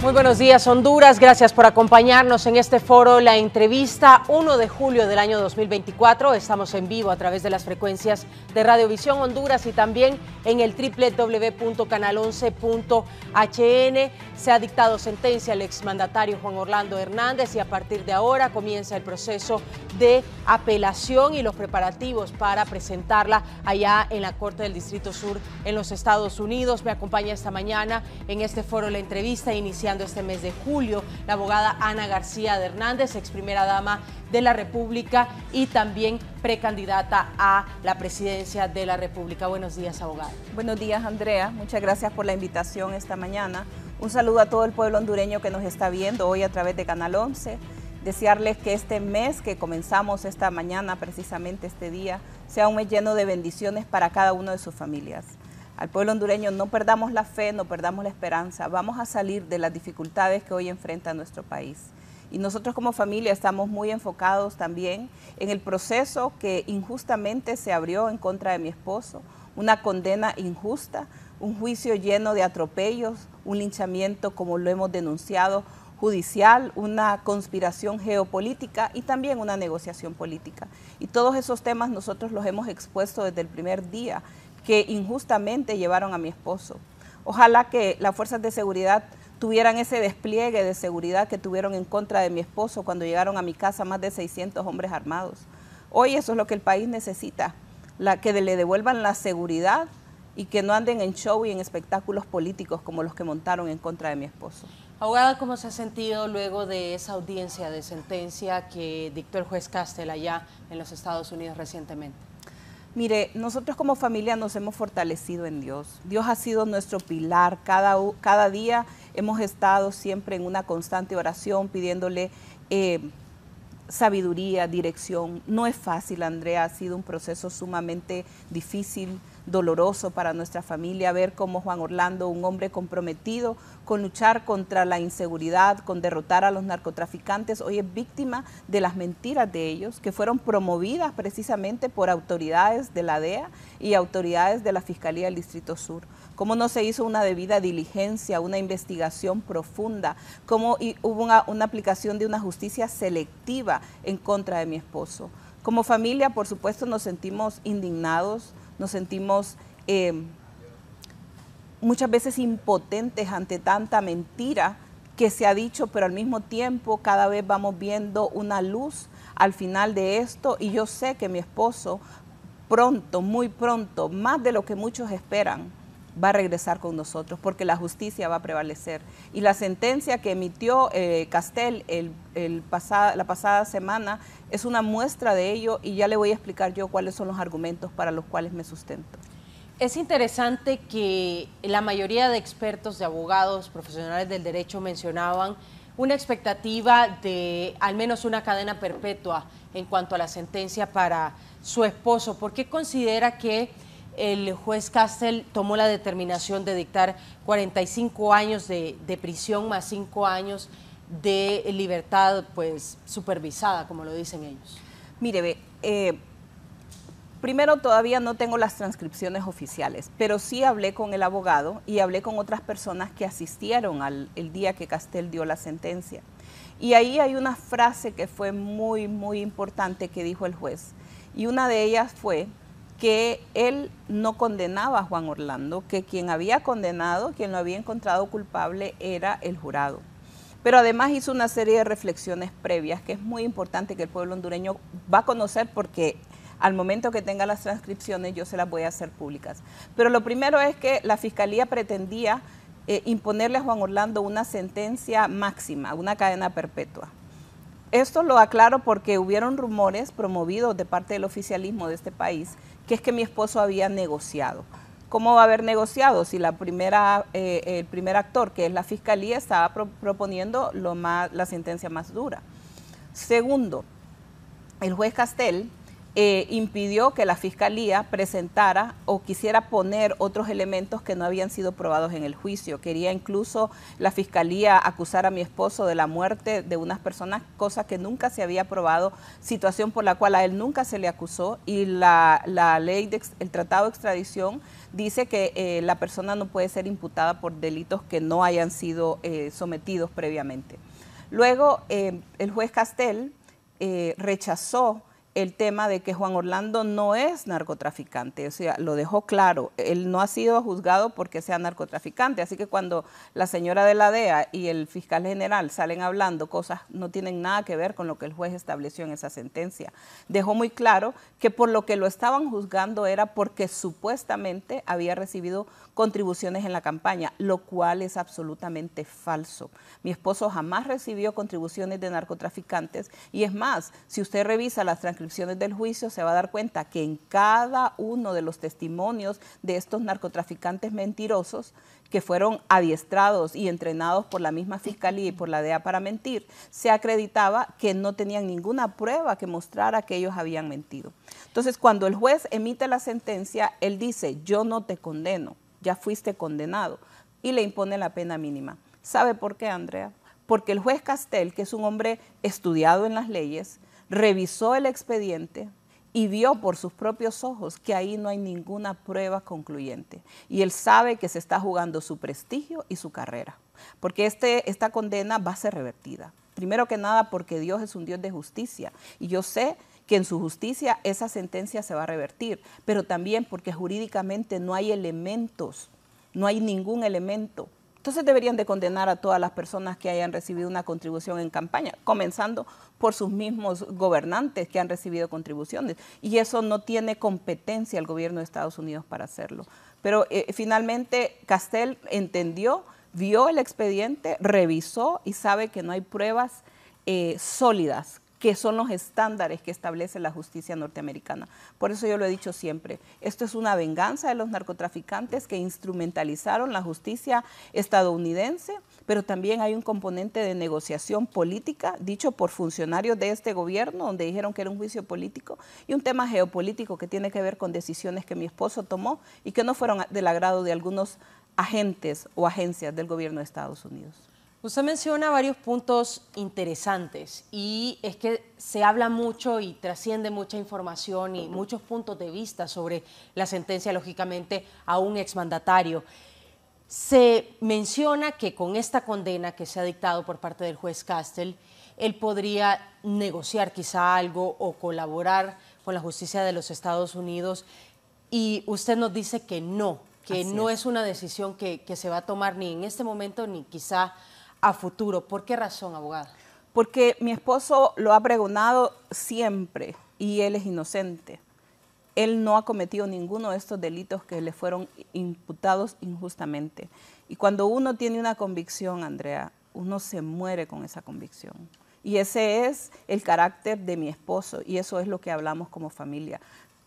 Muy buenos días, Honduras. Gracias por acompañarnos en este foro, la entrevista 1 de julio del año 2024. Estamos en vivo a través de las frecuencias de Radiovisión Honduras y también en el www.canal11.hn. Se ha dictado sentencia al exmandatario Juan Orlando Hernández y a partir de ahora comienza el proceso de apelación y los preparativos para presentarla allá en la Corte del Distrito Sur en los Estados Unidos. Me acompaña esta mañana en este foro la entrevista iniciando este mes de julio la abogada Ana García de Hernández, ex primera dama de la República y también precandidata a la presidencia de la República. Buenos días, abogada. Buenos días, Andrea. Muchas gracias por la invitación esta mañana. Un saludo a todo el pueblo hondureño que nos está viendo hoy a través de Canal 11. Desearles que este mes que comenzamos esta mañana, precisamente este día, sea un mes lleno de bendiciones para cada uno de sus familias. Al pueblo hondureño no perdamos la fe, no perdamos la esperanza. Vamos a salir de las dificultades que hoy enfrenta nuestro país. Y nosotros como familia estamos muy enfocados también en el proceso que injustamente se abrió en contra de mi esposo, una condena injusta, un juicio lleno de atropellos, un linchamiento como lo hemos denunciado, judicial, una conspiración geopolítica y también una negociación política. Y todos esos temas nosotros los hemos expuesto desde el primer día que injustamente llevaron a mi esposo. Ojalá que las fuerzas de seguridad tuvieran ese despliegue de seguridad que tuvieron en contra de mi esposo cuando llegaron a mi casa más de 600 hombres armados. Hoy eso es lo que el país necesita, que le devuelvan la seguridad y que no anden en show y en espectáculos políticos como los que montaron en contra de mi esposo. Abogada, ¿cómo se ha sentido luego de esa audiencia de sentencia que dictó el juez Castel allá en los Estados Unidos recientemente? Mire, nosotros como familia nos hemos fortalecido en Dios. Dios ha sido nuestro pilar. Cada día hemos estado siempre en una constante oración pidiéndole sabiduría, dirección. No es fácil, Andrea, ha sido un proceso sumamente difícil, doloroso para nuestra familia, ver cómo Juan Orlando, un hombre comprometido con luchar contra la inseguridad, con derrotar a los narcotraficantes, hoy es víctima de las mentiras de ellos, que fueron promovidas precisamente por autoridades de la DEA y autoridades de la Fiscalía del Distrito Sur. Cómo no se hizo una debida diligencia, una investigación profunda, cómo hubo una aplicación de una justicia selectiva en contra de mi esposo. Como familia, por supuesto, nos sentimos indignados, nos sentimos muchas veces impotentes ante tanta mentira que se ha dicho, pero al mismo tiempo cada vez vamos viendo una luz al final de esto y yo sé que mi esposo pronto, muy pronto, más de lo que muchos esperan, va a regresar con nosotros porque la justicia va a prevalecer. Y la sentencia que emitió Castel la pasada semana es una muestra de ello y ya le voy a explicar yo cuáles son los argumentos para los cuales me sustento. Es interesante que la mayoría de expertos, de abogados, profesionales del derecho mencionaban una expectativa de al menos una cadena perpetua en cuanto a la sentencia para su esposo. ¿Por qué considera que el juez Castel tomó la determinación de dictar 45 años de prisión más 5 años de libertad pues supervisada, como lo dicen ellos? Mire, primero todavía no tengo las transcripciones oficiales, pero sí hablé con el abogado y hablé con otras personas que asistieron el día que Castel dio la sentencia. Y ahí hay una frase que fue muy, muy importante que dijo el juez. Y una de ellas fue que él no condenaba a Juan Orlando, que quien había condenado, quien lo había encontrado culpable era el jurado. Pero además hizo una serie de reflexiones previas que es muy importante que el pueblo hondureño va a conocer porque al momento que tenga las transcripciones yo se las voy a hacer públicas. Pero lo primero es que la Fiscalía pretendía imponerle a Juan Orlando una sentencia máxima, una cadena perpetua. Esto lo aclaro porque hubieron rumores promovidos de parte del oficialismo de este país que es que mi esposo había negociado. ¿Cómo va a haber negociado si el primer actor, que es la Fiscalía, estaba proponiendo la sentencia más dura? Segundo, el juez Castel impidió que la Fiscalía presentara o quisiera poner otros elementos que no habían sido probados en el juicio. Quería incluso la Fiscalía acusar a mi esposo de la muerte de unas personas, cosa que nunca se había probado, situación por la cual a él nunca se le acusó, y la ley, el tratado de extradición dice que la persona no puede ser imputada por delitos que no hayan sido sometidos previamente. Luego, el juez Castel rechazó el tema de que Juan Orlando no es narcotraficante, o sea, lo dejó claro, él no ha sido juzgado porque sea narcotraficante, así que cuando la señora de la DEA y el fiscal general salen hablando cosas no tienen nada que ver con lo que el juez estableció en esa sentencia. Dejó muy claro que por lo que lo estaban juzgando era porque supuestamente había recibido contribuciones en la campaña, lo cual es absolutamente falso. Mi esposo jamás recibió contribuciones de narcotraficantes y es más, si usted revisa las transcripciones del juicio se va a dar cuenta que en cada uno de los testimonios de estos narcotraficantes mentirosos que fueron adiestrados y entrenados por la misma fiscalía y por la DEA para mentir, se acreditaba que no tenían ninguna prueba que mostrara que ellos habían mentido. Entonces, cuando el juez emite la sentencia, él dice, yo no te condeno, ya fuiste condenado, y le impone la pena mínima. ¿Sabe por qué, Andrea? Porque el juez Castel, que es un hombre estudiado en las leyes, revisó el expediente y vio por sus propios ojos que ahí no hay ninguna prueba concluyente. Y él sabe que se está jugando su prestigio y su carrera, porque esta condena va a ser revertida. Primero que nada porque Dios es un Dios de justicia y yo sé que en su justicia esa sentencia se va a revertir, pero también porque jurídicamente no hay elementos, no hay ningún elemento. Entonces deberían de condenar a todas las personas que hayan recibido una contribución en campaña, comenzando por sus mismos gobernantes que han recibido contribuciones. Y eso no tiene competencia el gobierno de Estados Unidos para hacerlo. Pero finalmente Castel entendió, vio el expediente, revisó y sabe que no hay pruebas sólidas, que son los estándares que establece la justicia norteamericana. Por eso yo lo he dicho siempre, esto es una venganza de los narcotraficantes que instrumentalizaron la justicia estadounidense, pero también hay un componente de negociación política, dicho por funcionarios de este gobierno, donde dijeron que era un juicio político, y un tema geopolítico que tiene que ver con decisiones que mi esposo tomó y que no fueron del agrado de algunos agentes o agencias del gobierno de Estados Unidos. Usted menciona varios puntos interesantes y es que se habla mucho y trasciende mucha información y muchos puntos de vista sobre la sentencia, lógicamente, a un exmandatario. Se menciona que con esta condena que se ha dictado por parte del juez Castel, él podría negociar quizá algo o colaborar con la justicia de los Estados Unidos y usted nos dice que no es una decisión que se va a tomar ni en este momento ni quizá a futuro. ¿Por qué razón, abogada? Porque mi esposo lo ha pregonado siempre y él es inocente. Él no ha cometido ninguno de estos delitos que le fueron imputados injustamente. Y cuando uno tiene una convicción, Andrea, uno se muere con esa convicción. Y ese es el carácter de mi esposo y eso es lo que hablamos como familia.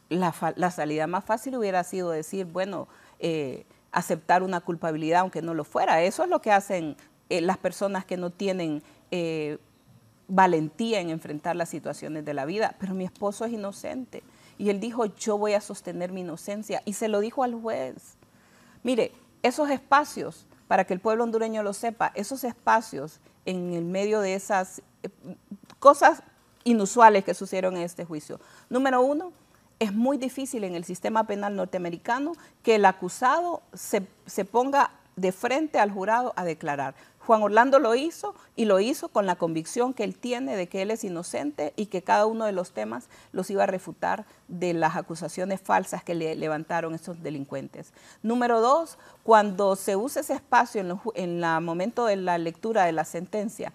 La salida más fácil hubiera sido decir, bueno, aceptar una culpabilidad aunque no lo fuera. Eso es lo que hacen las personas que no tienen valentía en enfrentar las situaciones de la vida, pero mi esposo es inocente y él dijo, yo voy a sostener mi inocencia y se lo dijo al juez. Mire, esos espacios, para que el pueblo hondureño lo sepa, esos espacios en el medio de esas cosas inusuales que sucedieron en este juicio. Número uno, es muy difícil en el sistema penal norteamericano que el acusado se ponga de frente al jurado a declarar. Juan Orlando lo hizo y lo hizo con la convicción que él tiene de que él es inocente y que cada uno de los temas los iba a refutar de las acusaciones falsas que le levantaron estos delincuentes. Número dos, cuando se usa ese espacio en el momento de la lectura de la sentencia,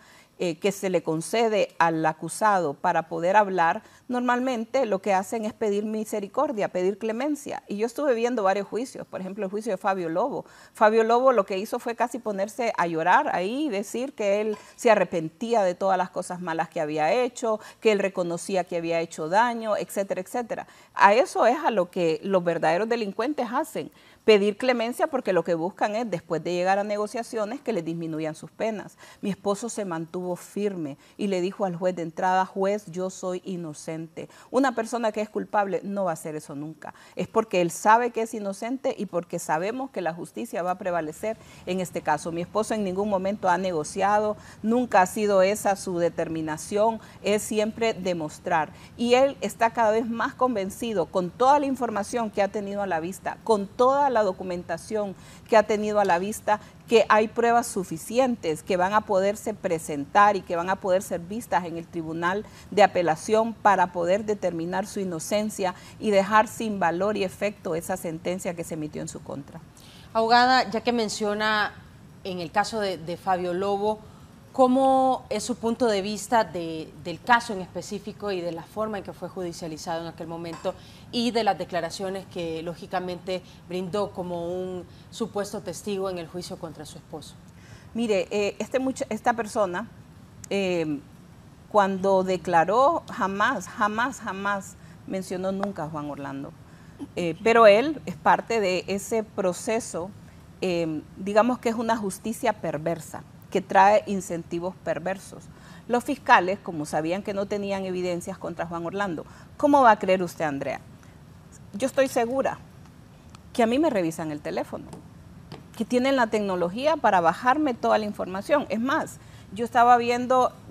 que se le concede al acusado para poder hablar, normalmente lo que hacen es pedir misericordia, pedir clemencia. Y yo estuve viendo varios juicios, por ejemplo el juicio de Fabio Lobo. Fabio Lobo lo que hizo fue casi ponerse a llorar ahí y decir que él se arrepentía de todas las cosas malas que había hecho, que él reconocía que había hecho daño, etcétera, etcétera. A eso es a lo que los verdaderos delincuentes hacen. Pedir clemencia porque lo que buscan es, después de llegar a negociaciones, que les disminuyan sus penas. Mi esposo se mantuvo firme y le dijo al juez de entrada, juez, yo soy inocente. Una persona que es culpable no va a hacer eso nunca. Es porque él sabe que es inocente y porque sabemos que la justicia va a prevalecer en este caso. Mi esposo en ningún momento ha negociado, nunca ha sido esa su determinación, es siempre demostrar. Y él está cada vez más convencido con toda la información que ha tenido a la vista, con toda la documentación que ha tenido a la vista, que hay pruebas suficientes que van a poderse presentar y que van a poder ser vistas en el Tribunal de Apelación para poder determinar su inocencia y dejar sin valor y efecto esa sentencia que se emitió en su contra. Abogada, ya que menciona en el caso de Fabio Lobo, ¿cómo es su punto de vista del caso en específico y de la forma en que fue judicializado en aquel momento y de las declaraciones que lógicamente brindó como un supuesto testigo en el juicio contra su esposo? Mire, esta persona, cuando declaró, jamás mencionó nunca a Juan Orlando. Pero él es parte de ese proceso, digamos que es una justicia perversa, que trae incentivos perversos. Los fiscales, como sabían que no tenían evidencias contra Juan Orlando, ¿cómo va a creer usted, Andrea? Yo estoy segura que a mí me revisan el teléfono, que tienen la tecnología para bajarme toda la información. Es más, yo estaba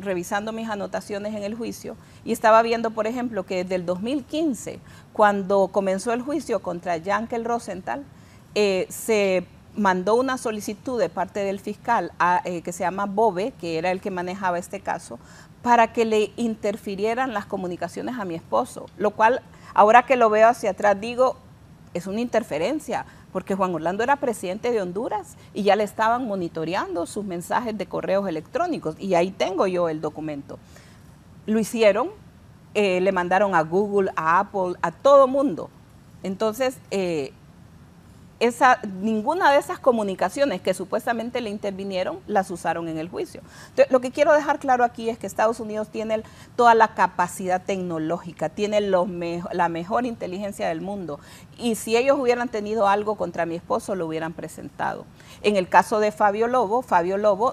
revisando mis anotaciones en el juicio y estaba viendo, por ejemplo, que desde el 2015, cuando comenzó el juicio contra Yankel Rosenthal, se mandó una solicitud de parte del fiscal que se llama Bobe, que era el que manejaba este caso, para que le interfirieran las comunicaciones a mi esposo, lo cual, ahora que lo veo hacia atrás, digo, es una interferencia, porque Juan Orlando era presidente de Honduras y ya le estaban monitoreando sus mensajes de correos electrónicos, y ahí tengo yo el documento. Lo hicieron, le mandaron a Google, a Apple, a todo mundo. Entonces, ninguna de esas comunicaciones que supuestamente le intervinieron las usaron en el juicio. Entonces, lo que quiero dejar claro aquí es que Estados Unidos tiene toda la capacidad tecnológica, tiene la mejor inteligencia del mundo, y si ellos hubieran tenido algo contra mi esposo, lo hubieran presentado. En el caso de Fabio Lobo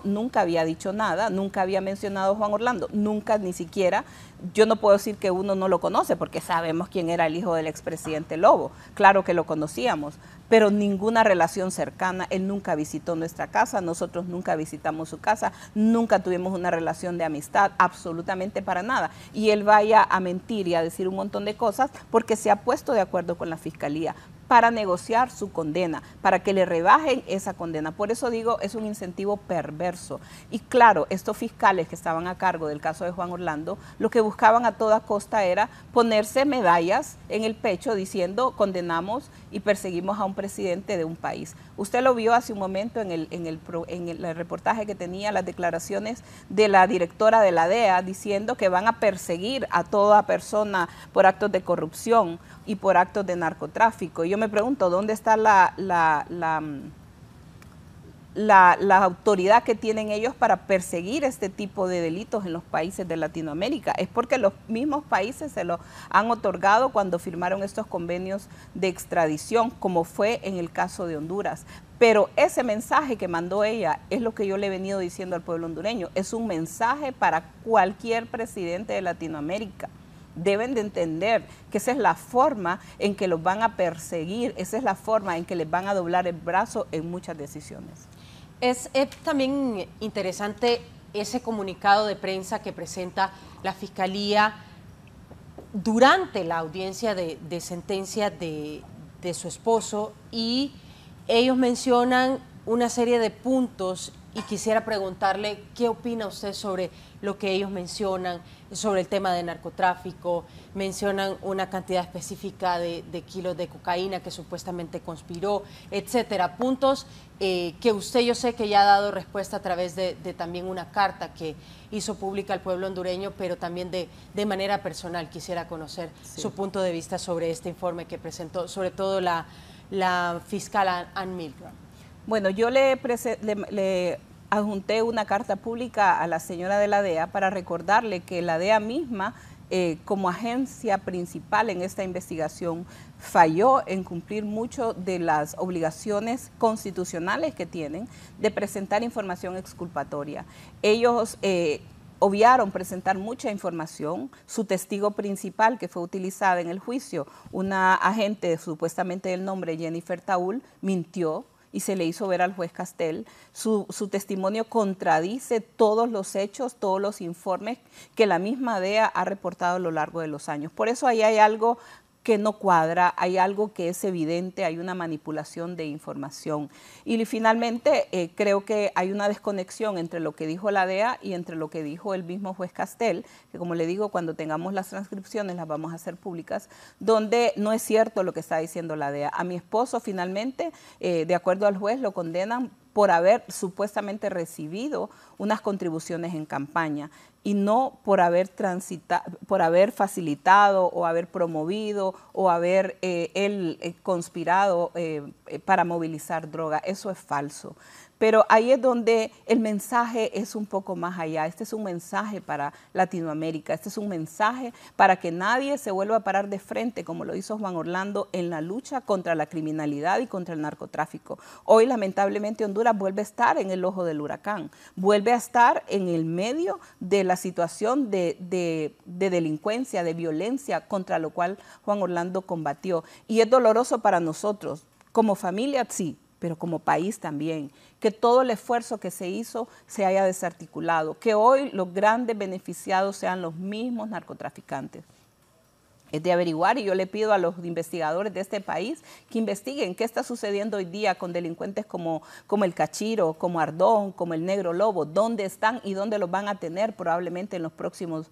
nunca había dicho nada, nunca había mencionado a Juan Orlando, nunca, ni siquiera. Yo no puedo decir que uno no lo conoce, porque sabemos quién era el hijo del expresidente Lobo, claro que lo conocíamos, pero ninguna relación cercana. Él nunca visitó nuestra casa, nosotros nunca visitamos su casa, nunca tuvimos una relación de amistad, absolutamente para nada. Y él vaya a mentir y a decir un montón de cosas porque se ha puesto de acuerdo con la Fiscalía para negociar su condena, para que le rebajen esa condena. Por eso digo, es un incentivo perverso. Y claro, estos fiscales que estaban a cargo del caso de Juan Orlando, lo que buscaban a toda costa era ponerse medallas en el pecho diciendo condenamos y perseguimos a un presidente de un país. Usted lo vio hace un momento en el reportaje que tenía, las declaraciones de la directora de la DEA diciendo que van a perseguir a toda persona por actos de corrupción y por actos de narcotráfico. Y yo me pregunto, ¿dónde está la autoridad que tienen ellos para perseguir este tipo de delitos en los países de Latinoamérica? Es porque los mismos países se lo han otorgado cuando firmaron estos convenios de extradición, como fue en el caso de Honduras. Pero ese mensaje que mandó ella es lo que yo le he venido diciendo al pueblo hondureño, es un mensaje para cualquier presidente de Latinoamérica. Deben de entender que esa es la forma en que los van a perseguir, esa es la forma en que les van a doblar el brazo en muchas decisiones. Es también interesante ese comunicado de prensa que presenta la Fiscalía durante la audiencia de sentencia de su esposo, y ellos mencionan una serie de puntos y quisiera preguntarle qué opina usted sobre lo que ellos mencionan, sobre el tema de narcotráfico. Mencionan una cantidad específica de kilos de cocaína que supuestamente conspiró, etcétera. Puntos que usted, yo sé que ya ha dado respuesta a través de también una carta que hizo pública al pueblo hondureño, pero también de manera personal quisiera conocer su punto de vista sobre este informe que presentó, sobre todo la fiscal Ann Milgram. Bueno, yo le adjunté una carta pública a la señora de la DEA para recordarle que la DEA misma, como agencia principal en esta investigación, falló en cumplir mucho de las obligaciones constitucionales que tienen de presentar información exculpatoria. Ellos obviaron presentar mucha información. Su testigo principal, que fue utilizada en el juicio, una agente supuestamente del nombre Jennifer Taúl, mintió y se le hizo ver al juez Castel. Su testimonio contradice todos los hechos, todos los informes que la misma DEA ha reportado a lo largo de los años. Por eso ahí hay algo que no cuadra, hay algo que es evidente, hay una manipulación de información. Y finalmente creo que hay una desconexión entre lo que dijo la DEA y entre lo que dijo el mismo juez Castel, que como le digo, cuando tengamos las transcripciones las vamos a hacer públicas, donde no es cierto lo que está diciendo la DEA. A mi esposo finalmente, de acuerdo al juez, lo condenan por haber supuestamente recibido unas contribuciones en campaña y no por haber facilitado o haber promovido o haber él conspirado para movilizar droga. Eso es falso. Pero ahí es donde el mensaje es un poco más allá. Este es un mensaje para Latinoamérica, este es un mensaje para que nadie se vuelva a parar de frente, como lo hizo Juan Orlando, en la lucha contra la criminalidad y contra el narcotráfico. Hoy, lamentablemente, Honduras vuelve a estar en el ojo del huracán, vuelve a estar en el medio de la situación de delincuencia, de violencia, contra lo cual Juan Orlando combatió. Y es doloroso para nosotros, como familia, sí, pero como país también, que todo el esfuerzo que se hizo se haya desarticulado, que hoy los grandes beneficiados sean los mismos narcotraficantes. Es de averiguar y yo le pido a los investigadores de este país que investiguen qué está sucediendo hoy día con delincuentes como el Cachiro, como Ardón, como el Negro Lobo, dónde están y dónde los van a tener probablemente en los próximos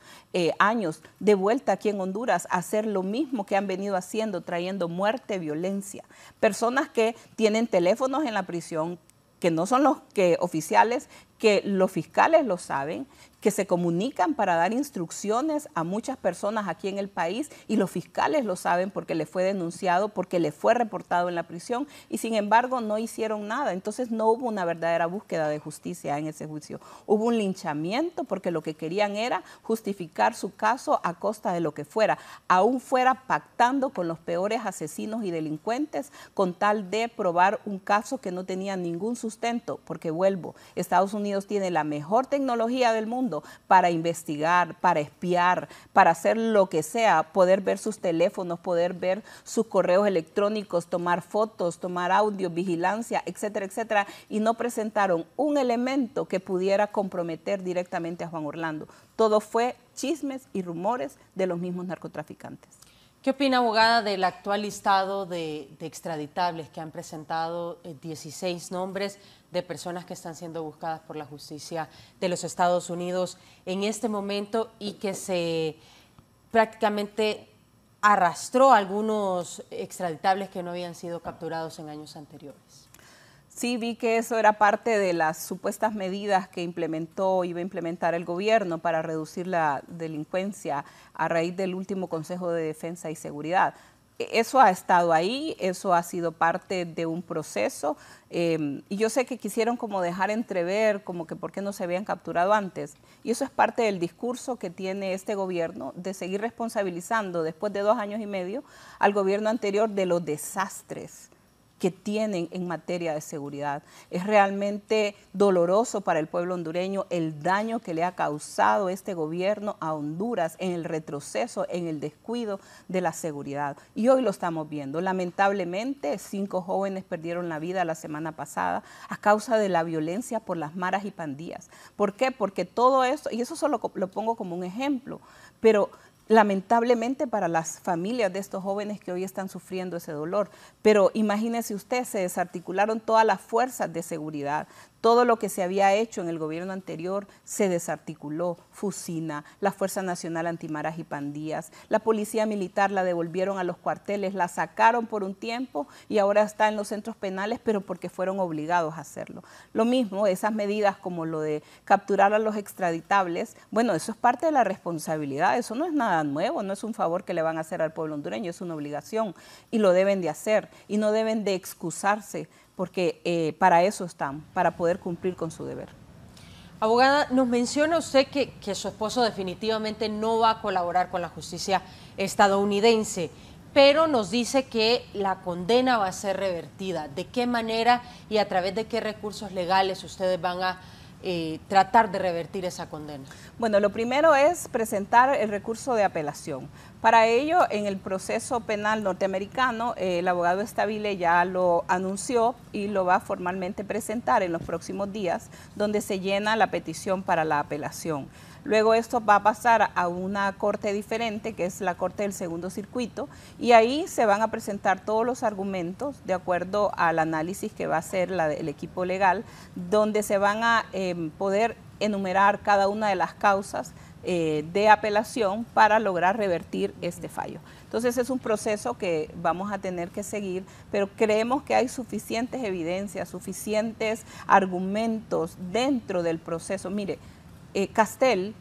años de vuelta aquí en Honduras a hacer lo mismo que han venido haciendo, trayendo muerte, violencia. Personas que tienen teléfonos en la prisión, que no son los oficiales, que los fiscales lo saben, que se comunican para dar instrucciones a muchas personas aquí en el país y los fiscales lo saben porque le fue denunciado, porque le fue reportado en la prisión y sin embargo no hicieron nada. Entonces no hubo una verdadera búsqueda de justicia en ese juicio. Hubo un linchamiento porque lo que querían era justificar su caso a costa de lo que fuera, aún fuera pactando con los peores asesinos y delincuentes con tal de probar un caso que no tenía ningún sustento, porque vuelvo, Estados Unidos tiene la mejor tecnología del mundo para investigar, para espiar, para hacer lo que sea, poder ver sus teléfonos, poder ver sus correos electrónicos, tomar fotos, tomar audio, vigilancia, etcétera, etcétera, y no presentaron un elemento que pudiera comprometer directamente a Juan Orlando. Todo fue chismes y rumores de los mismos narcotraficantes. ¿Qué opina, abogada, del actual listado de extraditables que han presentado 16 nombres de personas que están siendo buscadas por la justicia de los Estados Unidos en este momento y que se prácticamente arrastró a algunos extraditables que no habían sido capturados en años anteriores? Sí, vi que eso era parte de las supuestas medidas que iba a implementar el gobierno para reducir la delincuencia a raíz del último Consejo de Defensa y Seguridad. Eso ha estado ahí, eso ha sido parte de un proceso y yo sé que quisieron como dejar entrever como que por qué no se habían capturado antes y eso es parte del discurso que tiene este gobierno de seguir responsabilizando después de 2 años y medio al gobierno anterior de los desastres que tienen en materia de seguridad. Es realmente doloroso para el pueblo hondureño el daño que le ha causado este gobierno a Honduras en el retroceso, en el descuido de la seguridad. Y hoy lo estamos viendo. Lamentablemente, 5 jóvenes perdieron la vida la semana pasada a causa de la violencia por las maras y pandillas. ¿Por qué? Porque todo esto, y eso solo lo pongo como un ejemplo, pero lamentablemente para las familias de estos jóvenes que hoy están sufriendo ese dolor. Pero imagínese usted, se desarticularon todas las fuerzas de seguridad. Todo lo que se había hecho en el gobierno anterior se desarticuló. Fusina, la Fuerza Nacional Antimaras y Pandillas, la Policía Militar la devolvieron a los cuarteles, la sacaron por un tiempo y ahora está en los centros penales, pero porque fueron obligados a hacerlo. Lo mismo, esas medidas como lo de capturar a los extraditables, bueno, eso es parte de la responsabilidad, eso no es nada nuevo, no es un favor que le van a hacer al pueblo hondureño, es una obligación y lo deben de hacer y no deben de excusarse porque para eso están, para poder cumplir con su deber. Abogada, nos menciona usted que su esposo definitivamente no va a colaborar con la justicia estadounidense, pero nos dice que la condena va a ser revertida. ¿De qué manera y a través de qué recursos legales ustedes van a tratar de revertir esa condena? Bueno, lo primero es presentar el recurso de apelación Para ello, en el proceso penal norteamericano, el abogado Stabile ya lo anunció y lo va a formalmente presentar en los próximos días, donde se llena la petición para la apelación. Luego esto va a pasar a una corte diferente, que es la Corte del Segundo Circuito, y ahí se van a presentar todos los argumentos de acuerdo al análisis que va a hacer el equipo legal, donde se van a poder enumerar cada una de las causas de apelación para lograr revertir este fallo. Entonces es un proceso que vamos a tener que seguir, pero creemos que hay suficientes evidencias, suficientes argumentos dentro del proceso. Mire, Castel,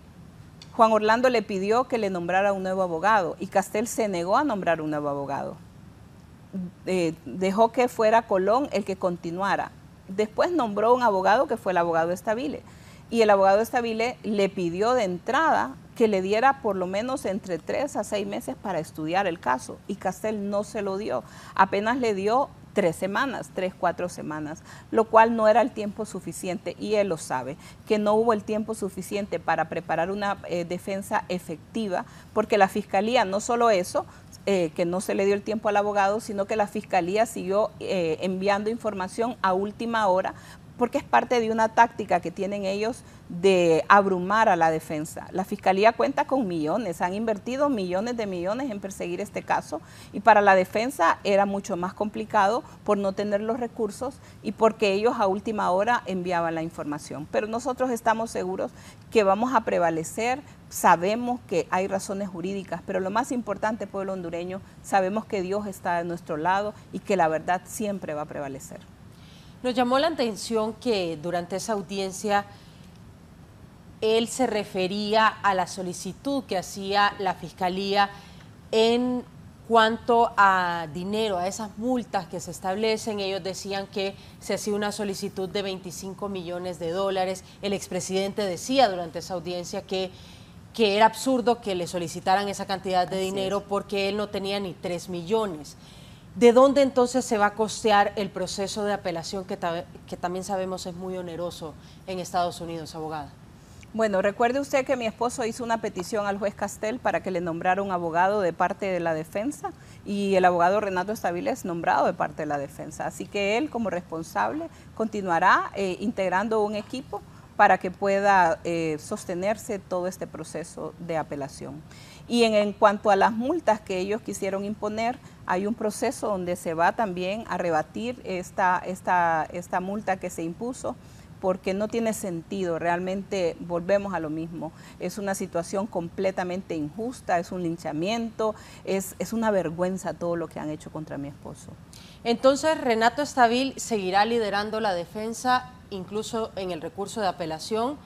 Juan Orlando le pidió que le nombrara un nuevo abogado y Castel se negó a nombrar un nuevo abogado. Dejó que fuera Colón el que continuara. Después nombró un abogado que fue el abogado Stabile. Y el abogado Stabile le pidió de entrada que le diera por lo menos entre 3 a 6 meses para estudiar el caso. Y Castel no se lo dio. Apenas le dio 3 semanas, 3, 4 semanas, lo cual no era el tiempo suficiente. Y él lo sabe, que no hubo el tiempo suficiente para preparar una defensa efectiva, porque la Fiscalía, no solo eso, que no se le dio el tiempo al abogado, sino que la Fiscalía siguió enviando información a última hora, porque es parte de una táctica que tienen ellos de abrumar a la defensa. La Fiscalía cuenta con millones, han invertido millones de millones en perseguir este caso y para la defensa era mucho más complicado por no tener los recursos y porque ellos a última hora enviaban la información. Pero nosotros estamos seguros que vamos a prevalecer, sabemos que hay razones jurídicas, pero lo más importante, pueblo hondureño, sabemos que Dios está de nuestro lado y que la verdad siempre va a prevalecer. Nos llamó la atención que durante esa audiencia él se refería a la solicitud que hacía la Fiscalía en cuanto a dinero, a esas multas que se establecen. Ellos decían que se hacía una solicitud de 25 millones de dólares. El expresidente decía durante esa audiencia que era absurdo que le solicitaran esa cantidad de dinero porque él no tenía ni 3 millones. ¿De dónde entonces se va a costear el proceso de apelación que también sabemos es muy oneroso en Estados Unidos, abogada? Bueno, recuerde usted que mi esposo hizo una petición al juez Castel para que le nombrara un abogado de parte de la defensa y el abogado Renato Stabile es nombrado de parte de la defensa. Así que él, como responsable, continuará integrando un equipo para que pueda sostenerse todo este proceso de apelación. Y en cuanto a las multas que ellos quisieron imponer, hay un proceso donde se va también a rebatir esta multa que se impuso, porque no tiene sentido, realmente volvemos a lo mismo, es una situación completamente injusta, es un linchamiento, es una vergüenza todo lo que han hecho contra mi esposo. Entonces, Renato Stabile seguirá liderando la defensa, incluso en el recurso de apelación,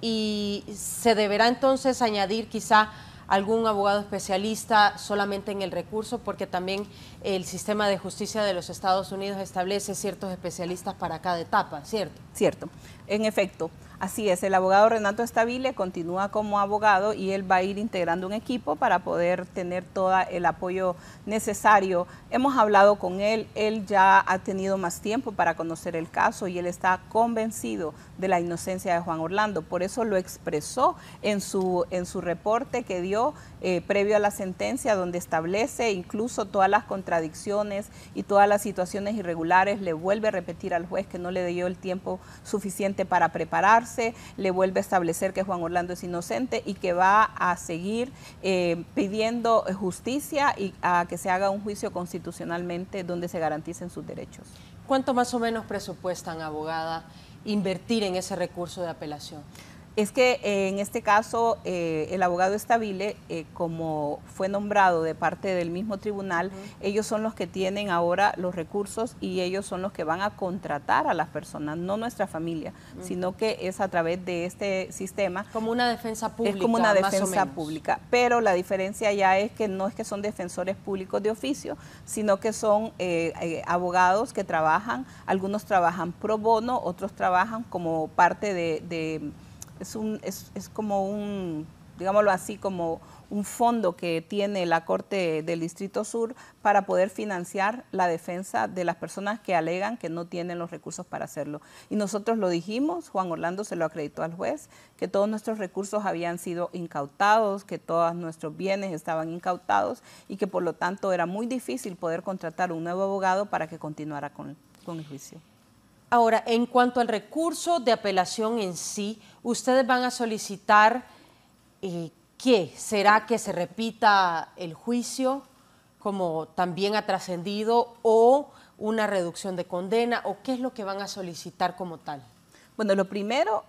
y se deberá entonces añadir quizá algún abogado especialista solamente en el recurso, porque también el sistema de justicia de los Estados Unidos establece ciertos especialistas para cada etapa, ¿cierto? Cierto, en efecto, así es, el abogado Renato Stabile continúa como abogado y él va a ir integrando un equipo para poder tener todo el apoyo necesario. Hemos hablado con él, él ya ha tenido más tiempo para conocer el caso y él está convencido de la inocencia de Juan Orlando, por eso lo expresó en su reporte que dio previo a la sentencia, donde establece incluso todas las contradicciones y todas las situaciones irregulares, le vuelve a repetir al juez que no le dio el tiempo suficiente para prepararse, le vuelve a establecer que Juan Orlando es inocente y que va a seguir pidiendo justicia y a que se haga un juicio constitucionalmente donde se garanticen sus derechos. ¿Cuánto más o menos presupuestan, abogada, invertir en ese recurso de apelación? Es que en este caso el abogado Stabile, como fue nombrado de parte del mismo tribunal, ellos son los que tienen ahora los recursos y ellos son los que van a contratar a las personas, no nuestra familia, sino que es a través de este sistema. Como una defensa pública. Es como una defensa pública, pero la diferencia ya es que no es que son defensores públicos de oficio, sino que son abogados que trabajan, algunos trabajan pro bono, otros trabajan como parte es como un digámoslo así, como un fondo que tiene la Corte del Distrito Sur para poder financiar la defensa de las personas que alegan que no tienen los recursos para hacerlo. Y nosotros lo dijimos, Juan Orlando se lo acreditó al juez, que todos nuestros recursos habían sido incautados, que todos nuestros bienes estaban incautados y que por lo tanto era muy difícil poder contratar un nuevo abogado para que continuara con el juicio. Ahora, en cuanto al recurso de apelación en sí, ustedes van a solicitar ¿qué? ¿Será que se repita el juicio, como también ha trascendido, o una reducción de condena, o qué es lo que van a solicitar como tal? Bueno, lo primero,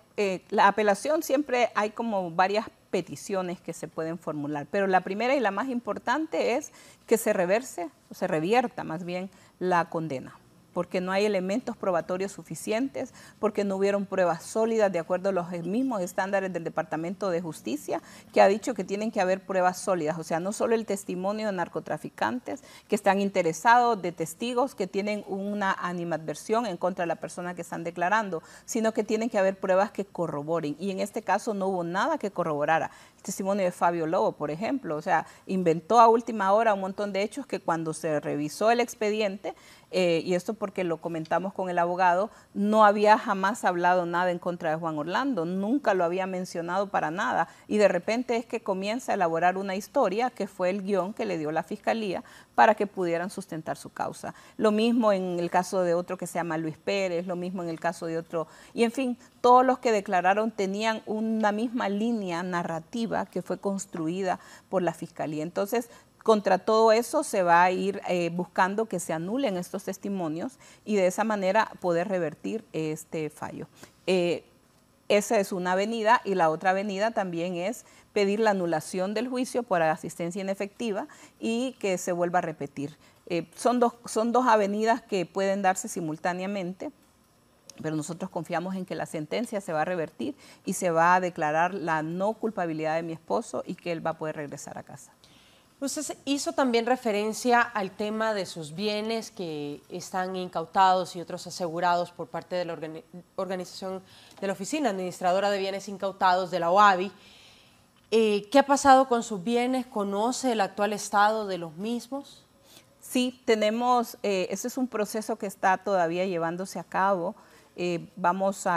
la apelación siempre hay como varias peticiones que se pueden formular, pero la primera y la más importante es que se reverse, o se revierta más bien la condena, porque no hay elementos probatorios suficientes, porque no hubieron pruebas sólidas de acuerdo a los mismos estándares del Departamento de Justicia, que ha dicho que tienen que haber pruebas sólidas, o sea, no solo el testimonio de narcotraficantes que están interesados, de testigos que tienen una animadversión en contra de la persona que están declarando, sino que tienen que haber pruebas que corroboren, y en este caso no hubo nada que corroborara. El testimonio de Fabio Lobo, por ejemplo, o sea, inventó a última hora un montón de hechos que cuando se revisó el expediente, y esto porque lo comentamos con el abogado, no había jamás hablado nada en contra de Juan Orlando, nunca lo había mencionado para nada, y de repente es que comienza a elaborar una historia que fue el guión que le dio la Fiscalía para que pudieran sustentar su causa. Lo mismo en el caso de otro que se llama Luis Pérez, lo mismo en el caso de otro, y en fin, todos los que declararon tenían una misma línea narrativa que fue construida por la Fiscalía. Entonces, contra todo eso se va a ir buscando que se anulen estos testimonios y de esa manera poder revertir este fallo. Esa es una avenida, y la otra avenida también es pedir la anulación del juicio por asistencia inefectiva y que se vuelva a repetir. Son dos avenidas que pueden darse simultáneamente, pero nosotros confiamos en que la sentencia se va a revertir y se va a declarar la no culpabilidad de mi esposo y que él va a poder regresar a casa. Usted hizo también referencia al tema de sus bienes que están incautados y otros asegurados por parte de la organización de la Oficina Administradora de Bienes Incautados de la OABI. ¿Qué ha pasado con sus bienes? ¿Conoce el actual estado de los mismos? Sí, tenemos, ese es un proceso que está todavía llevándose a cabo. Estamos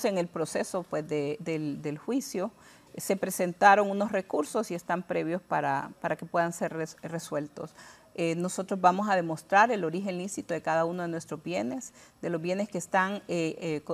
en el proceso pues, del juicio. Se presentaron unos recursos y están previos para que puedan ser resueltos. Nosotros vamos a demostrar el origen lícito de cada uno de nuestros bienes, de los bienes que están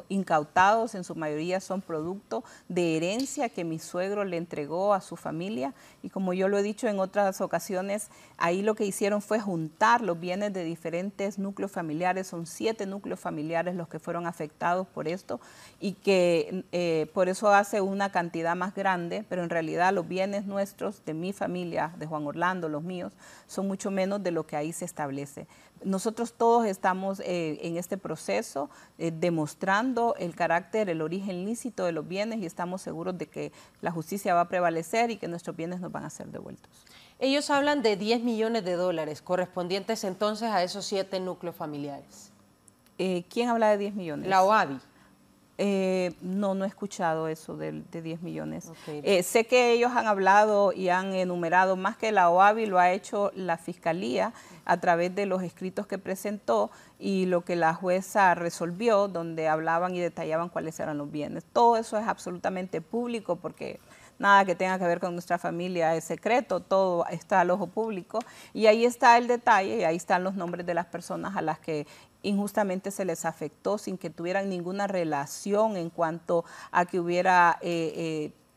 incautados, en su mayoría son producto de herencia que mi suegro le entregó a su familia, y como yo lo he dicho en otras ocasiones, ahí lo que hicieron fue juntar los bienes de diferentes núcleos familiares, son 7 núcleos familiares los que fueron afectados por esto, y que por eso hace una cantidad más grande, pero en realidad los bienes nuestros, de mi familia, de Juan Orlando, los míos, son mucho menos de lo que ahí se establece. Nosotros todos estamos en este proceso demostrando el carácter, el origen lícito de los bienes, y estamos seguros de que la justicia va a prevalecer y que nuestros bienes nos van a ser devueltos. Ellos hablan de $10 millones correspondientes entonces a esos 7 núcleos familiares. ¿Quién habla de 10 millones? La OABI. No he escuchado eso de 10 millones. Okay. Sé que ellos han hablado y han enumerado, más que la OABI, lo ha hecho la Fiscalía a través de los escritos que presentó y lo que la jueza resolvió, donde hablaban y detallaban cuáles eran los bienes. Todo eso es absolutamente público porque nada que tenga que ver con nuestra familia es secreto, todo está al ojo público, y ahí está el detalle y ahí están los nombres de las personas a las que injustamente se les afectó sin que tuvieran ninguna relación en cuanto a que hubiera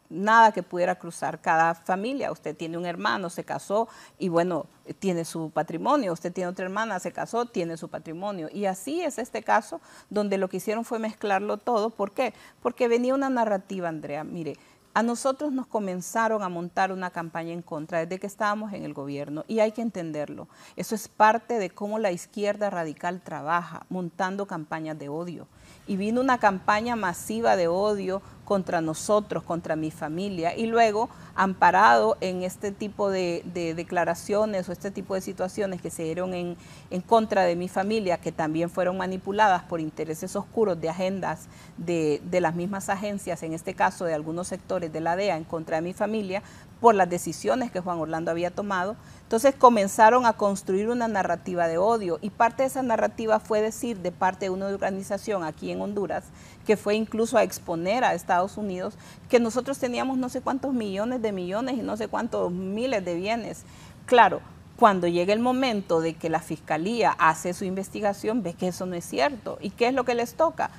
nada que pudiera cruzar cada familia. Usted tiene un hermano, se casó y bueno, tiene su patrimonio. Usted tiene otra hermana, se casó, tiene su patrimonio. Y así es este caso donde lo que hicieron fue mezclarlo todo. ¿Por qué? Porque venía una narrativa, Andrea, mire, a nosotros nos comenzaron a montar una campaña en contra desde que estábamos en el gobierno, y hay que entenderlo. Eso es parte de cómo la izquierda radical trabaja, montando campañas de odio. y vino una campaña masiva de odio contra nosotros, contra mi familia, y luego, amparado en este tipo de declaraciones o este tipo de situaciones que se dieron en contra de mi familia, que también fueron manipuladas por intereses oscuros de agendas de las mismas agencias, en este caso de algunos sectores de la DEA en contra de mi familia, por las decisiones que Juan Orlando había tomado. Entonces comenzaron a construir una narrativa de odio, y parte de esa narrativa fue decir de parte de una organización aquí en Honduras, que fue incluso a exponer a Estados Unidos, que nosotros teníamos no sé cuántos millones y no sé cuántos miles de bienes. Claro, cuando llega el momento de que la Fiscalía hace su investigación, ve que eso no es cierto. ¿Y qué es lo que les toca?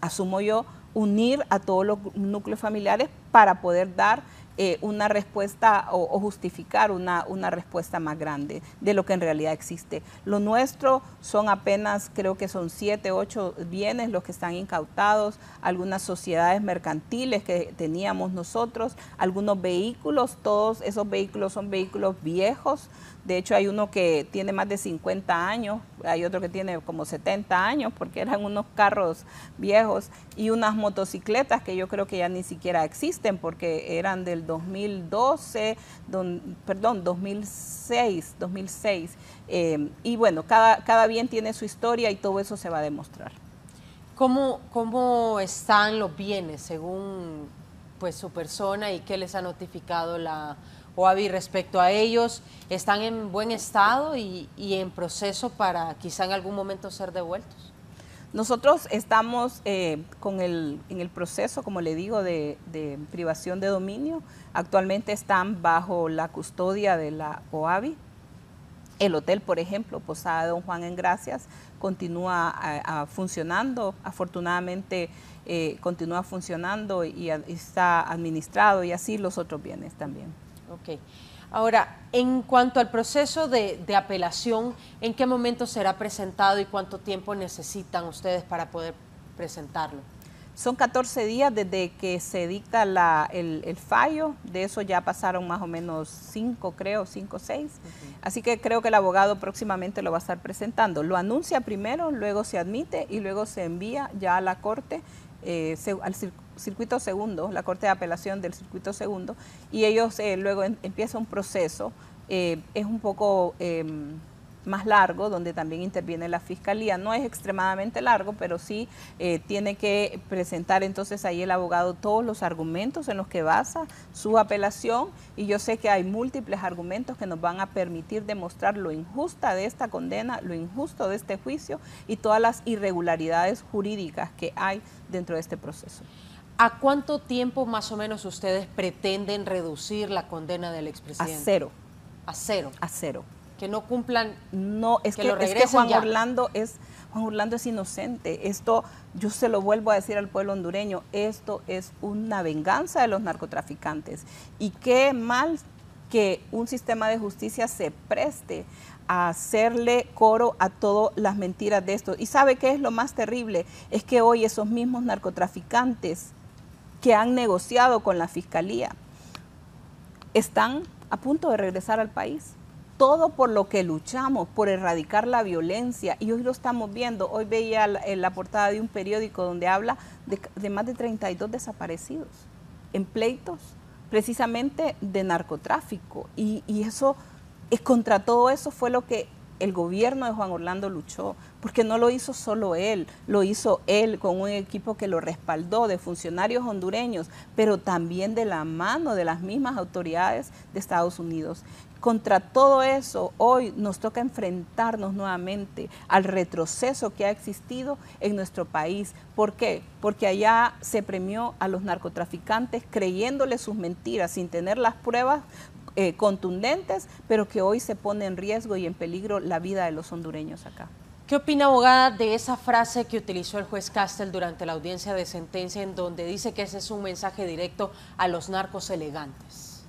Asumo yo, unir a todos los núcleos familiares para poder dar una respuesta o justificar una respuesta más grande de lo que en realidad existe. Lo nuestro son apenas, creo que son 7, 8 bienes los que están incautados, algunas sociedades mercantiles que teníamos nosotros, algunos vehículos, todos esos vehículos son vehículos viejos. De hecho, hay uno que tiene más de 50 años, hay otro que tiene como 70 años, porque eran unos carros viejos, y unas motocicletas que yo creo que ya ni siquiera existen, porque eran del 2012, 2006. Y bueno, cada bien tiene su historia y todo eso se va a demostrar. ¿Cómo están los bienes según pues su persona y qué les ha notificado la OAVI respecto a ellos? ¿Están en buen estado y en proceso para quizá en algún momento ser devueltos? Nosotros estamos en el proceso, como le digo, de privación de dominio. Actualmente están bajo la custodia de la OAVI. El hotel, por ejemplo, Posada Don Juan en Gracias, continúa funcionando. Afortunadamente continúa funcionando y está administrado, y así los otros bienes también. Ok. Ahora, en cuanto al proceso de apelación, ¿en qué momento será presentado y cuánto tiempo necesitan ustedes para poder presentarlo? Son 14 días desde que se dicta el fallo. De eso ya pasaron más o menos 5 o 6. Así que creo que el abogado próximamente lo va a estar presentando. Lo anuncia primero, luego se admite y luego se envía ya a la corte, al circuito segundo, la Corte de Apelación del circuito segundo, y ellos luego empieza un proceso, es un poco más largo, donde también interviene la Fiscalía. No es extremadamente largo, pero sí tiene que presentar entonces ahí el abogado todos los argumentos en los que basa su apelación, y yo sé que hay múltiples argumentos que nos van a permitir demostrar lo injusta de esta condena, lo injusto de este juicio y todas las irregularidades jurídicas que hay dentro de este proceso. ¿A cuánto tiempo más o menos ustedes pretenden reducir la condena del expresidente? A 0. ¿A 0? A 0. Que no cumplan, no, es que Juan Orlando es inocente. Esto, yo se lo vuelvo a decir al pueblo hondureño, esto es una venganza de los narcotraficantes. Y qué mal que un sistema de justicia se preste a hacerle coro a todas las mentiras de esto. ¿Y sabe qué es lo más terrible? Es que hoy esos mismos narcotraficantes que han negociado con la Fiscalía están a punto de regresar al país. Todo por lo que luchamos, por erradicar la violencia, y hoy lo estamos viendo. Hoy veía la portada de un periódico donde habla de más de 32 desaparecidos en pleitos precisamente de narcotráfico, y eso, contra todo eso fue lo que el gobierno de Juan Orlando luchó, porque no lo hizo solo él, lo hizo él con un equipo que lo respaldó, de funcionarios hondureños, pero también de la mano de las mismas autoridades de Estados Unidos. Contra todo eso, hoy nos toca enfrentarnos nuevamente al retroceso que ha existido en nuestro país. ¿Por qué? Porque allá se premió a los narcotraficantes creyéndole sus mentiras, sin tener las pruebas contundentes, pero que hoy se pone en riesgo y en peligro la vida de los hondureños acá. ¿Qué opina, abogada, de esa frase que utilizó el juez Castel durante la audiencia de sentencia, en donde dice que ese es un mensaje directo a los narcos elegantes?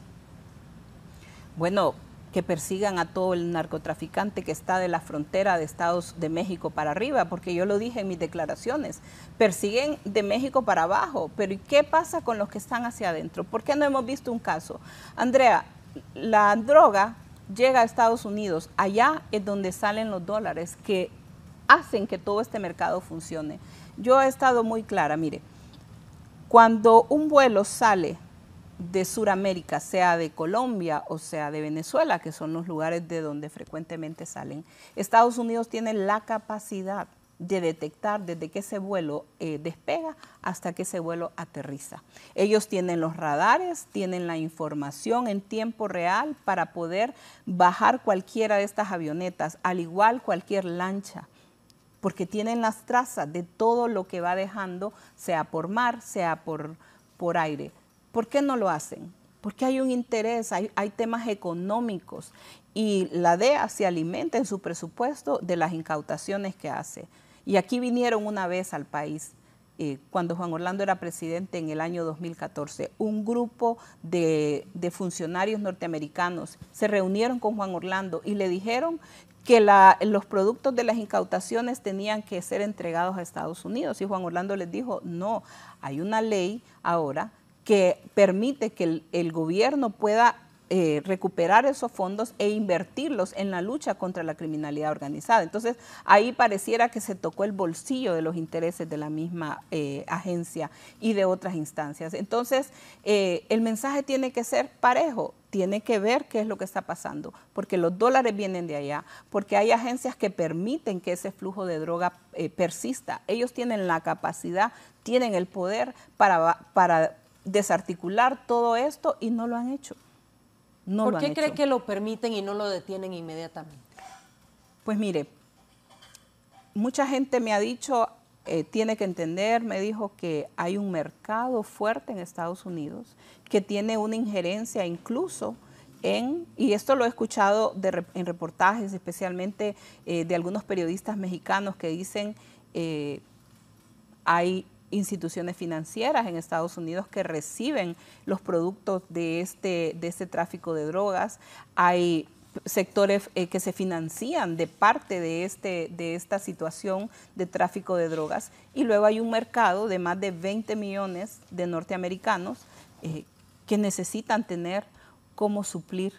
Bueno, que persigan a todo el narcotraficante que está de la frontera de Estados de México para arriba, porque yo lo dije en mis declaraciones, persiguen de México para abajo, pero ¿y qué pasa con los que están hacia adentro? ¿Por qué no hemos visto un caso? Andrea, la droga llega a Estados Unidos, allá es donde salen los dólares que hacen que todo este mercado funcione. Yo he estado muy clara, mire, cuando un vuelo sale de Sudamérica, sea de Colombia o sea de Venezuela, que son los lugares de donde frecuentemente salen, Estados Unidos tiene la capacidad de detectar desde que ese vuelo despega hasta que ese vuelo aterriza. Ellos tienen los radares, tienen la información en tiempo real para poder bajar cualquiera de estas avionetas, al igual cualquier lancha, porque tienen las trazas de todo lo que va dejando, sea por mar, sea por aire. ¿Por qué no lo hacen? Porque hay un interés, hay temas económicos y la DEA se alimenta en su presupuesto de las incautaciones que hace. Y aquí vinieron una vez al país, cuando Juan Orlando era presidente en el año 2014, un grupo de funcionarios norteamericanos se reunieron con Juan Orlando y le dijeron que los productos de las incautaciones tenían que ser entregados a Estados Unidos. Y Juan Orlando les dijo, no, hay una ley ahora que permite que el gobierno pueda recuperar esos fondos e invertirlos en la lucha contra la criminalidad organizada. Entonces, ahí pareciera que se tocó el bolsillo de los intereses de la misma agencia y de otras instancias. Entonces, el mensaje tiene que ser parejo, tiene que ver qué es lo que está pasando, porque los dólares vienen de allá, porque hay agencias que permiten que ese flujo de droga persista. Ellos tienen la capacidad, tienen el poder para desarticular todo esto y no lo han hecho. ¿Por qué cree que lo permiten y no lo detienen inmediatamente? Pues mire, mucha gente me ha dicho, tiene que entender, me dijo que hay un mercado fuerte en Estados Unidos que tiene una injerencia incluso y esto lo he escuchado en reportajes, especialmente de algunos periodistas mexicanos que dicen, hay instituciones financieras en Estados Unidos que reciben los productos de este tráfico de drogas. Hay sectores que se financian de parte de esta situación de tráfico de drogas. Y luego hay un mercado de más de 20 millones de norteamericanos que necesitan tener cómo suplir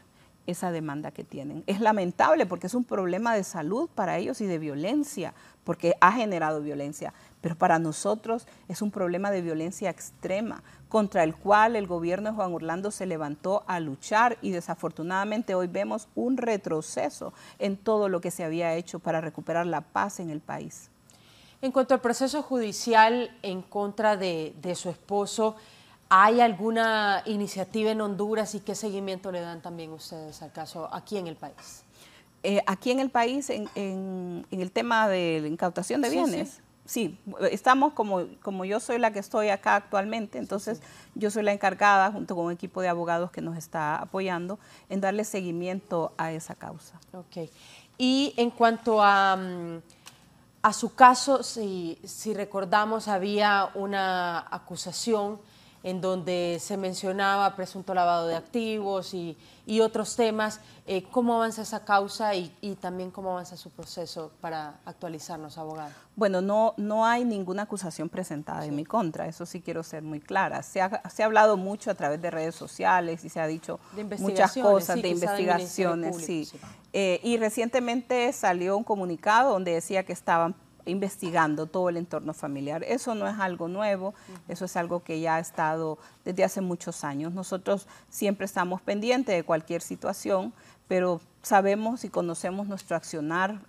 esa demanda que tienen. Es lamentable porque es un problema de salud para ellos y de violencia, porque ha generado violencia, pero para nosotros es un problema de violencia extrema, contra el cual el gobierno de Juan Orlando se levantó a luchar y desafortunadamente hoy vemos un retroceso en todo lo que se había hecho para recuperar la paz en el país. En cuanto al proceso judicial en contra de su esposo, ¿hay alguna iniciativa en Honduras y qué seguimiento le dan también ustedes al caso aquí en el país? Aquí en el país, en el tema de la incautación de bienes, sí, estamos como yo soy la que estoy acá actualmente, entonces yo soy la encargada junto con un equipo de abogados que nos está apoyando en darle seguimiento a esa causa. Ok. Y en cuanto a su caso, si recordamos, había una acusación en donde se mencionaba presunto lavado de activos y otros temas. ¿Cómo avanza esa causa y también cómo avanza su proceso para actualizarnos, abogado? Bueno, no hay ninguna acusación presentada en mi contra, eso sí quiero ser muy clara. Se ha hablado mucho a través de redes sociales y se ha dicho muchas cosas de investigaciones. Sí. Y recientemente salió un comunicado donde decía que estaban investigando todo el entorno familiar. Eso no es algo nuevo, eso es algo que ya ha estado desde hace muchos años. Nosotros siempre estamos pendientes de cualquier situación, pero sabemos y conocemos nuestro accionar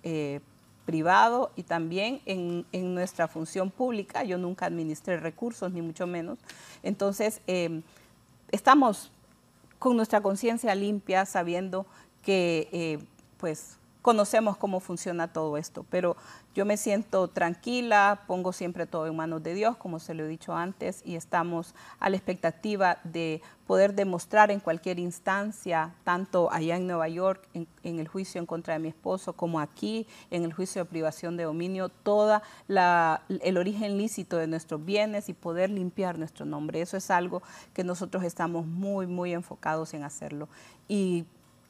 privado y también en nuestra función pública. Yo nunca administré recursos, ni mucho menos. Entonces, estamos con nuestra conciencia limpia, sabiendo que pues conocemos cómo funciona todo esto, pero yo me siento tranquila, pongo siempre todo en manos de Dios, como se lo he dicho antes, y estamos a la expectativa de poder demostrar en cualquier instancia, tanto allá en Nueva York, en el juicio en contra de mi esposo, como aquí, en el juicio de privación de dominio, todo el origen lícito de nuestros bienes y poder limpiar nuestro nombre. Eso es algo que nosotros estamos muy, muy enfocados en hacerlo.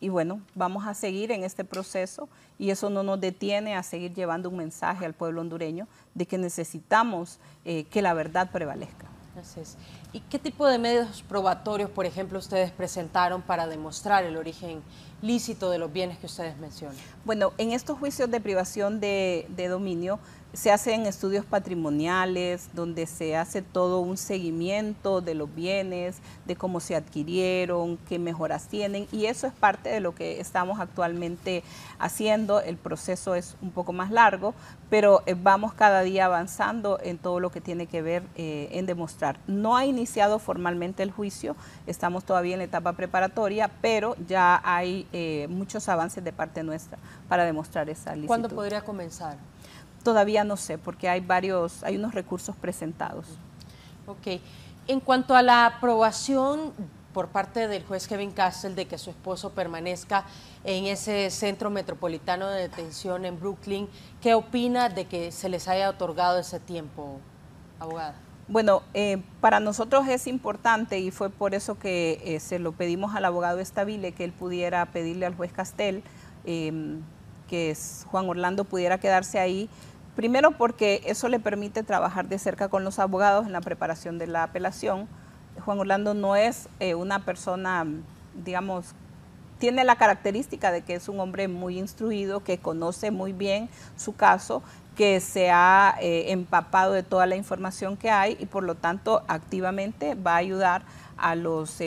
Y bueno, vamos a seguir en este proceso y eso no nos detiene a seguir llevando un mensaje al pueblo hondureño de que necesitamos que la verdad prevalezca. Así es. ¿Y qué tipo de medios probatorios, por ejemplo, ustedes presentaron para demostrar el origen lícito de los bienes que ustedes mencionan? Bueno, en estos juicios de privación de dominio se hacen estudios patrimoniales, donde se hace todo un seguimiento de los bienes, de cómo se adquirieron, qué mejoras tienen, y eso es parte de lo que estamos actualmente haciendo. El proceso es un poco más largo, pero vamos cada día avanzando en todo lo que tiene que ver en demostrar. No ha iniciado formalmente el juicio, estamos todavía en la etapa preparatoria, pero ya hay muchos avances de parte nuestra para demostrar esa licitud. ¿Cuándo podría comenzar? Todavía no sé, porque hay unos recursos presentados. Ok. En cuanto a la aprobación por parte del juez Kevin Castle de que su esposo permanezca en ese centro metropolitano de detención en Brooklyn, ¿qué opina de que se les haya otorgado ese tiempo, abogada? Bueno, para nosotros es importante, y fue por eso que se lo pedimos al abogado Estabile, que él pudiera pedirle al juez Castel que Juan Orlando pudiera quedarse ahí. Primero porque eso le permite trabajar de cerca con los abogados en la preparación de la apelación. Juan Orlando no es una persona, digamos, tiene la característica de que es un hombre muy instruido, que conoce muy bien su caso, que se ha empapado de toda la información que hay y por lo tanto activamente va a ayudar a los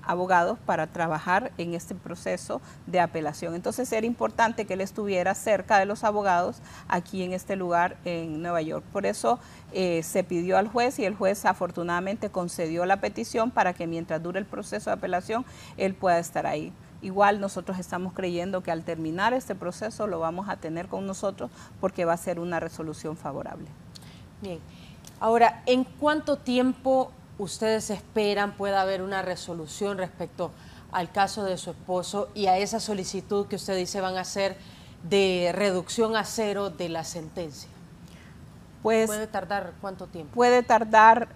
abogados para trabajar en este proceso de apelación. Entonces era importante que él estuviera cerca de los abogados aquí en este lugar en Nueva York. Por eso se pidió al juez y el juez afortunadamente concedió la petición para que mientras dure el proceso de apelación él pueda estar ahí. Igual nosotros estamos creyendo que al terminar este proceso lo vamos a tener con nosotros porque va a ser una resolución favorable. Bien. Ahora, ¿en cuánto tiempo ustedes esperan pueda haber una resolución respecto al caso de su esposo y a esa solicitud que usted dice van a hacer de reducción a 0 de la sentencia? Pues, ¿puede tardar cuánto tiempo? Puede tardar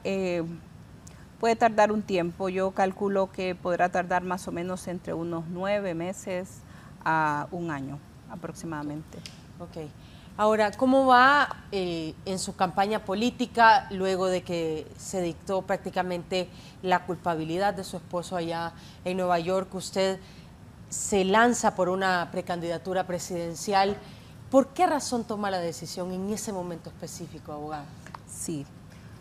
un tiempo. Yo calculo que podrá tardar más o menos entre unos 9 meses a un año aproximadamente. Ok. Ahora, ¿cómo va en su campaña política luego de que se dictó prácticamente la culpabilidad de su esposo allá en Nueva York? Usted se lanza por una precandidatura presidencial. ¿Por qué razón toma la decisión en ese momento específico, abogada? Sí.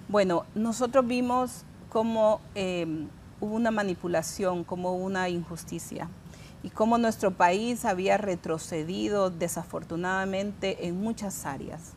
Bueno, nosotros vimos cómo hubo una manipulación, cómo hubo una injusticia y cómo nuestro país había retrocedido desafortunadamente en muchas áreas.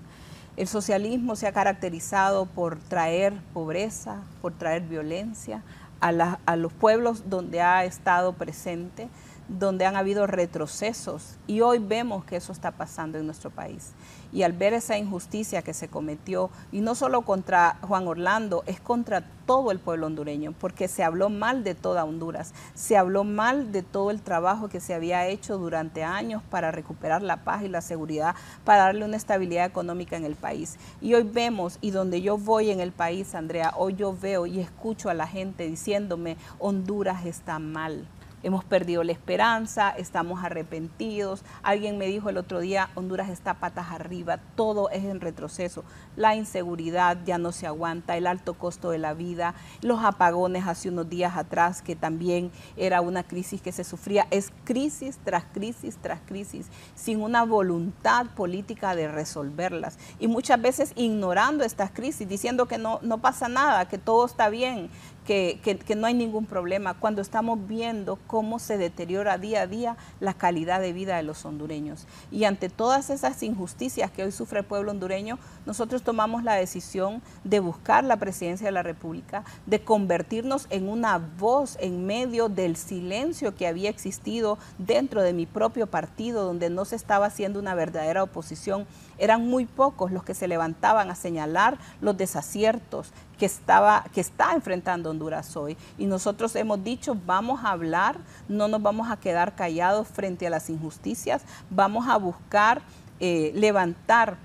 El socialismo se ha caracterizado por traer pobreza, por traer violencia a los pueblos donde ha estado presente, donde han habido retrocesos, y hoy vemos que eso está pasando en nuestro país. Y al ver esa injusticia que se cometió, y no solo contra Juan Orlando, es contra todo el pueblo hondureño, porque se habló mal de toda Honduras, se habló mal de todo el trabajo que se había hecho durante años para recuperar la paz y la seguridad, para darle una estabilidad económica en el país. Y hoy vemos, y donde yo voy en el país, Andrea, hoy yo veo y escucho a la gente diciéndome, Honduras está mal. Hemos perdido la esperanza, estamos arrepentidos. Alguien me dijo el otro día, Honduras está patas arriba, todo es en retroceso. La inseguridad ya no se aguanta, el alto costo de la vida, los apagones hace unos días atrás, que también era una crisis que se sufría. Es crisis tras crisis tras crisis, sin una voluntad política de resolverlas. Y muchas veces ignorando estas crisis, diciendo que no pasa nada, que todo está bien, que no hay ningún problema, cuando estamos viendo cómo se deteriora día a día la calidad de vida de los hondureños. Y ante todas esas injusticias que hoy sufre el pueblo hondureño, nosotros tomamos la decisión de buscar la presidencia de la República, de convertirnos en una voz en medio del silencio que había existido dentro de mi propio partido, donde no se estaba haciendo una verdadera oposición. Eran muy pocos los que se levantaban a señalar los desaciertos que está enfrentando Honduras hoy. Y nosotros hemos dicho, vamos a hablar, no nos vamos a quedar callados frente a las injusticias, vamos a buscar levantar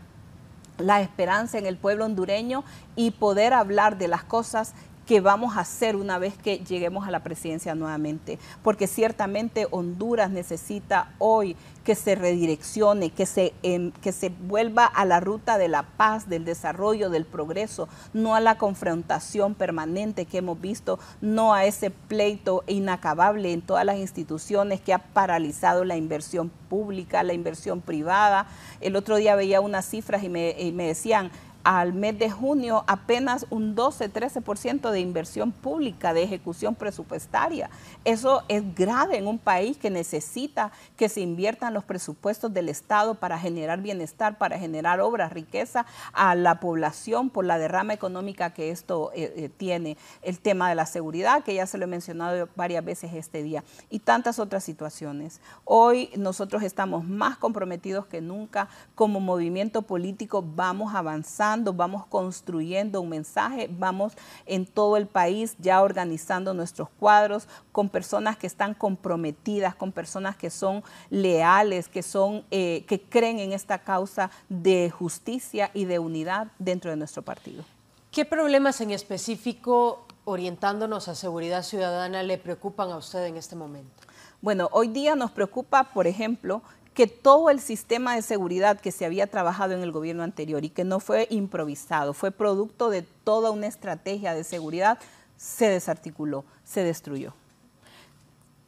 la esperanza en el pueblo hondureño y poder hablar de las cosas que vamos a hacer una vez que lleguemos a la presidencia nuevamente, porque ciertamente Honduras necesita hoy que se redireccione, que se vuelva a la ruta de la paz, del desarrollo, del progreso, no a la confrontación permanente que hemos visto, no a ese pleito inacabable en todas las instituciones que ha paralizado la inversión pública, la inversión privada. El otro día veía unas cifras y me decían, al mes de junio apenas un 12-13% de inversión pública, de ejecución presupuestaria. Eso es grave en un país que necesita que se inviertan los presupuestos del Estado para generar bienestar, para generar obras, riqueza a la población por la derrama económica que esto tiene. El tema de la seguridad, que ya se lo he mencionado varias veces este día, y tantas otras situaciones. Hoy nosotros estamos más comprometidos que nunca. Como movimiento político vamos avanzando, vamos construyendo un mensaje, vamos en todo el país ya organizando nuestros cuadros con personas que están comprometidas, con personas que son leales, que creen en esta causa de justicia y de unidad dentro de nuestro partido. ¿Qué problemas en específico, orientándonos a seguridad ciudadana, le preocupan a usted en este momento? Bueno, hoy día nos preocupa, por ejemplo, que todo el sistema de seguridad que se había trabajado en el gobierno anterior y que no fue improvisado, fue producto de toda una estrategia de seguridad, se desarticuló, se destruyó.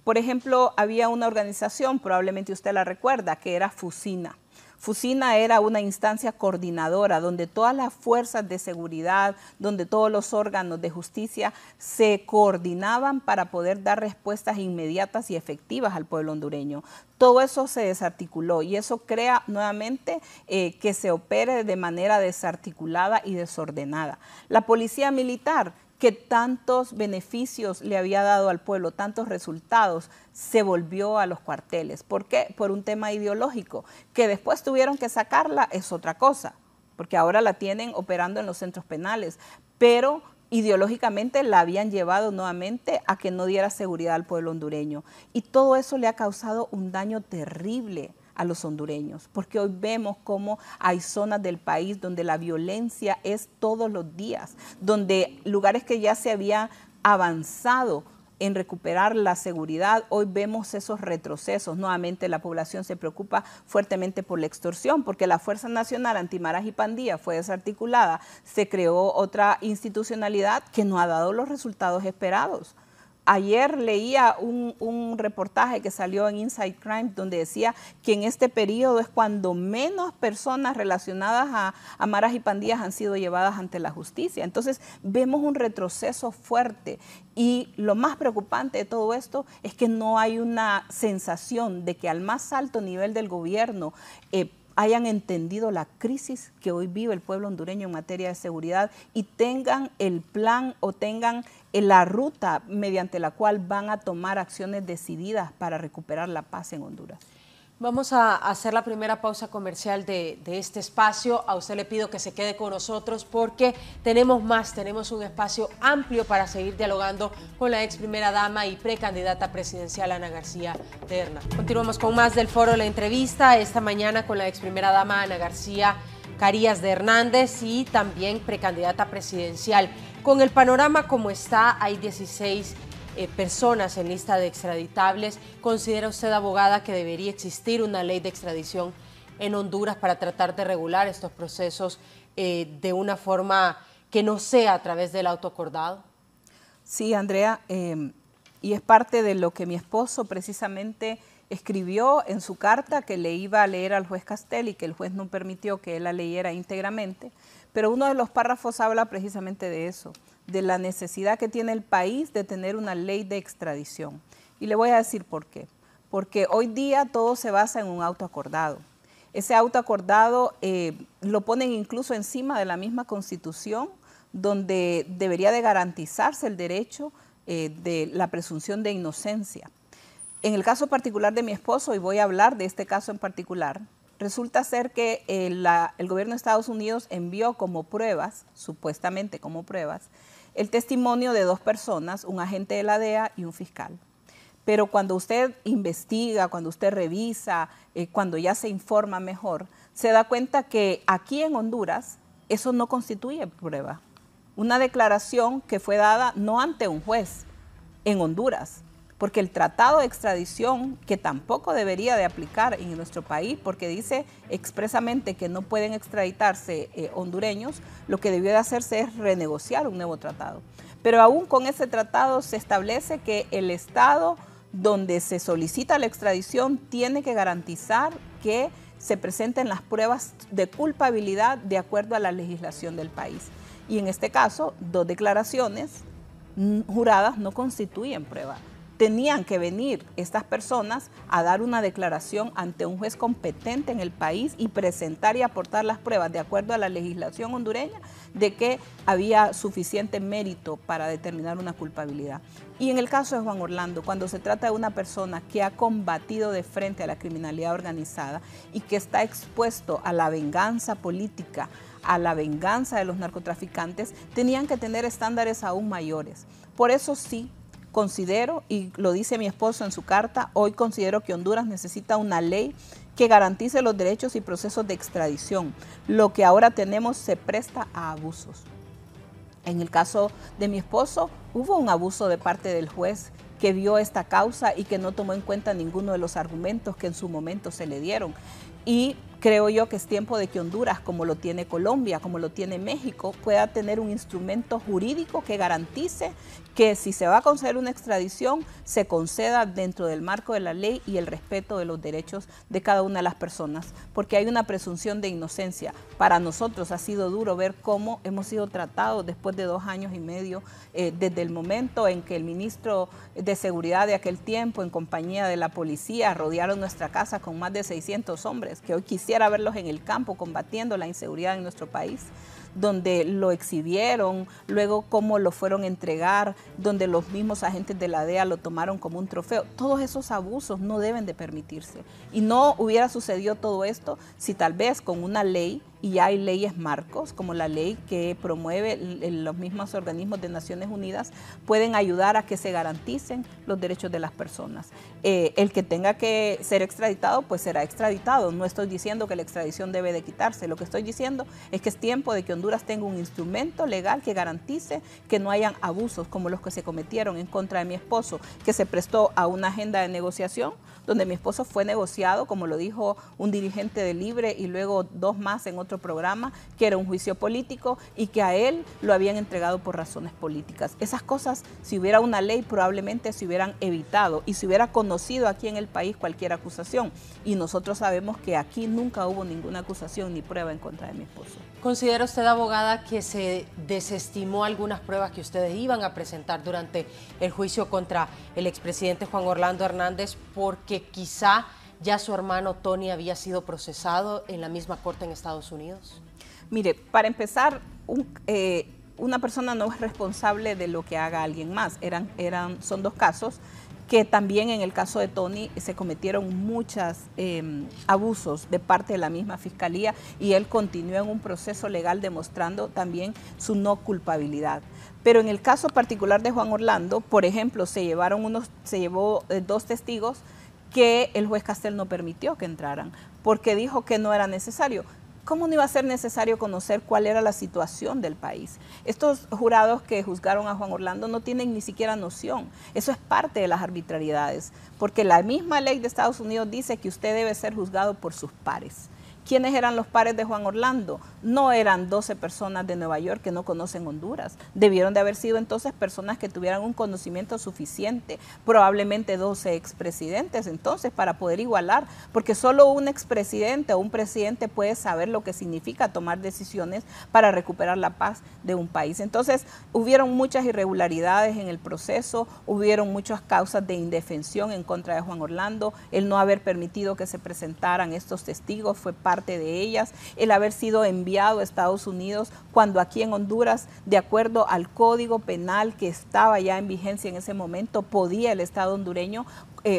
Por ejemplo, había una organización, probablemente usted la recuerda, que era FUSINA. FUSINA era una instancia coordinadora donde todas las fuerzas de seguridad, donde todos los órganos de justicia se coordinaban para poder dar respuestas inmediatas y efectivas al pueblo hondureño. Todo eso se desarticuló y eso crea nuevamente que se opere de manera desarticulada y desordenada. La policía militar, que tantos beneficios le había dado al pueblo, tantos resultados, se volvió a los cuarteles. ¿Por qué? Por un tema ideológico. Que después tuvieron que sacarla es otra cosa, porque ahora la tienen operando en los centros penales, pero ideológicamente la habían llevado nuevamente a que no diera seguridad al pueblo hondureño. Y todo eso le ha causado un daño terrible a los hondureños, porque hoy vemos cómo hay zonas del país donde la violencia es todos los días, donde lugares que ya se había avanzado en recuperar la seguridad, hoy vemos esos retrocesos. Nuevamente la población se preocupa fuertemente por la extorsión, porque la Fuerza Nacional Antimaras y Pandilla fue desarticulada, se creó otra institucionalidad que no ha dado los resultados esperados. Ayer leía un reportaje que salió en Inside Crime donde decía que en este periodo es cuando menos personas relacionadas a maras y pandillas han sido llevadas ante la justicia. Entonces vemos un retroceso fuerte y lo más preocupante de todo esto es que no hay una sensación de que al más alto nivel del gobierno hayan entendido la crisis que hoy vive el pueblo hondureño en materia de seguridad y tengan el plan o tengan la ruta mediante la cual van a tomar acciones decididas para recuperar la paz en Honduras. Vamos a hacer la primera pausa comercial de este espacio. A usted le pido que se quede con nosotros porque tenemos un espacio amplio para seguir dialogando con la ex primera dama y precandidata presidencial Ana García Terna. Continuamos con más del foro La Entrevista, esta mañana con la ex primera dama Ana García Carías de Hernández y también precandidata presidencial. Con el panorama como está, hay 16 personas en lista de extraditables. ¿Considera usted, abogada, que debería existir una ley de extradición en Honduras para tratar de regular estos procesos de una forma que no sea a través del autoacordado? Sí, Andrea, y es parte de lo que mi esposo precisamente escribió en su carta que le iba a leer al juez Castel y que el juez no permitió que él la leyera íntegramente, pero uno de los párrafos habla precisamente de eso, de la necesidad que tiene el país de tener una ley de extradición. Y le voy a decir por qué. Porque hoy día todo se basa en un autoacordado. Ese autoacordado lo ponen incluso encima de la misma Constitución, donde debería de garantizarse el derecho de la presunción de inocencia. En el caso particular de mi esposo, y voy a hablar de este caso en particular, resulta ser que el gobierno de Estados Unidos envió como pruebas, supuestamente como pruebas, el testimonio de dos personas, un agente de la DEA y un fiscal. Pero cuando usted investiga, cuando usted revisa, cuando ya se informa mejor, se da cuenta que aquí en Honduras eso no constituye prueba. una declaración que fue dada no ante un juez en Honduras, porque el tratado de extradición, que tampoco debería de aplicar en nuestro país, porque dice expresamente que no pueden extraditarse hondureños, lo que debió de hacerse es renegociar un nuevo tratado. Pero aún con ese tratado se establece que el Estado donde se solicita la extradición tiene que garantizar que se presenten las pruebas de culpabilidad de acuerdo a la legislación del país. Y en este caso, 2 declaraciones juradas no constituyen prueba. Tenían que venir estas personas a dar una declaración ante un juez competente en el país y presentar y aportar las pruebas de acuerdo a la legislación hondureña de que había suficiente mérito para determinar una culpabilidad. Y en el caso de Juan Orlando, cuando se trata de una persona que ha combatido de frente a la criminalidad organizada y que está expuesto a la venganza política, a la venganza de los narcotraficantes, tenían que tener estándares aún mayores. Por eso sí, considero, y lo dice mi esposo en su carta, hoy considero que Honduras necesita una ley que garantice los derechos y procesos de extradición. Lo que ahora tenemos se presta a abusos. En el caso de mi esposo, hubo un abuso de parte del juez que vio esta causa y que no tomó en cuenta ninguno de los argumentos que en su momento se le dieron. Y creo yo que es tiempo de que Honduras, como lo tiene Colombia, como lo tiene México, pueda tener un instrumento jurídico que garantice que si se va a conceder una extradición, se conceda dentro del marco de la ley y el respeto de los derechos de cada una de las personas, porque hay una presunción de inocencia. Para nosotros ha sido duro ver cómo hemos sido tratados después de 2 años y medio, desde el momento en que el ministro de Seguridad de aquel tiempo, en compañía de la policía, rodearon nuestra casa con más de 600 hombres, que hoy quisiera verlos en el campo combatiendo la inseguridad en nuestro país, donde lo exhibieron, luego cómo lo fueron a entregar, donde los mismos agentes de la DEA lo tomaron como un trofeo. Todos esos abusos no deben de permitirse. Y no hubiera sucedido todo esto si tal vez con una ley, y ya hay leyes marcos, como la ley que promueve los mismos organismos de Naciones Unidas, pueden ayudar a que se garanticen los derechos de las personas. El que tenga que ser extraditado, pues será extraditado. No estoy diciendo que la extradición debe de quitarse. Lo que estoy diciendo es que es tiempo de que Honduras tenga un instrumento legal que garantice que no hayan abusos como los que se cometieron en contra de mi esposo, que se prestó a una agenda de negociación, donde mi esposo fue negociado, como lo dijo un dirigente de Libre y luego 2 más en otro programa, que era un juicio político y que a él lo habían entregado por razones políticas. Esas cosas, si hubiera una ley, probablemente se hubieran evitado y se hubiera conocido aquí en el país cualquier acusación. Y nosotros sabemos que aquí nunca hubo ninguna acusación ni prueba en contra de mi esposo. ¿Considera usted, abogada, que se desestimó algunas pruebas que ustedes iban a presentar durante el juicio contra el expresidente Juan Orlando Hernández porque quizá ya su hermano Tony había sido procesado en la misma corte en Estados Unidos? Mire, para empezar, una persona no es responsable de lo que haga alguien más. Son 2 casos que también en el caso de Tony se cometieron muchos abusos de parte de la misma fiscalía y él continuó en un proceso legal demostrando también su no culpabilidad. Pero en el caso particular de Juan Orlando, por ejemplo, se llevó 2 testigos que el juez Castel no permitió que entraran porque dijo que no era necesario. ¿Cómo no iba a ser necesario conocer cuál era la situación del país? Estos jurados que juzgaron a Juan Orlando no tienen ni siquiera noción. Eso es parte de las arbitrariedades, porque la misma ley de Estados Unidos dice que usted debe ser juzgado por sus pares. ¿Quiénes eran los pares de Juan Orlando? No eran 12 personas de Nueva York que no conocen Honduras. Debieron de haber sido entonces personas que tuvieran un conocimiento suficiente, probablemente 12 expresidentes entonces para poder igualar, porque solo un expresidente o un presidente puede saber lo que significa tomar decisiones para recuperar la paz de un país. Entonces hubieron muchas irregularidades en el proceso, hubieron muchas causas de indefensión en contra de Juan Orlando, el no haber permitido que se presentaran estos testigos fue parte de ellas, el haber sido enviado a Estados Unidos cuando aquí en Honduras, de acuerdo al Código Penal que estaba ya en vigencia en ese momento, podía el Estado hondureño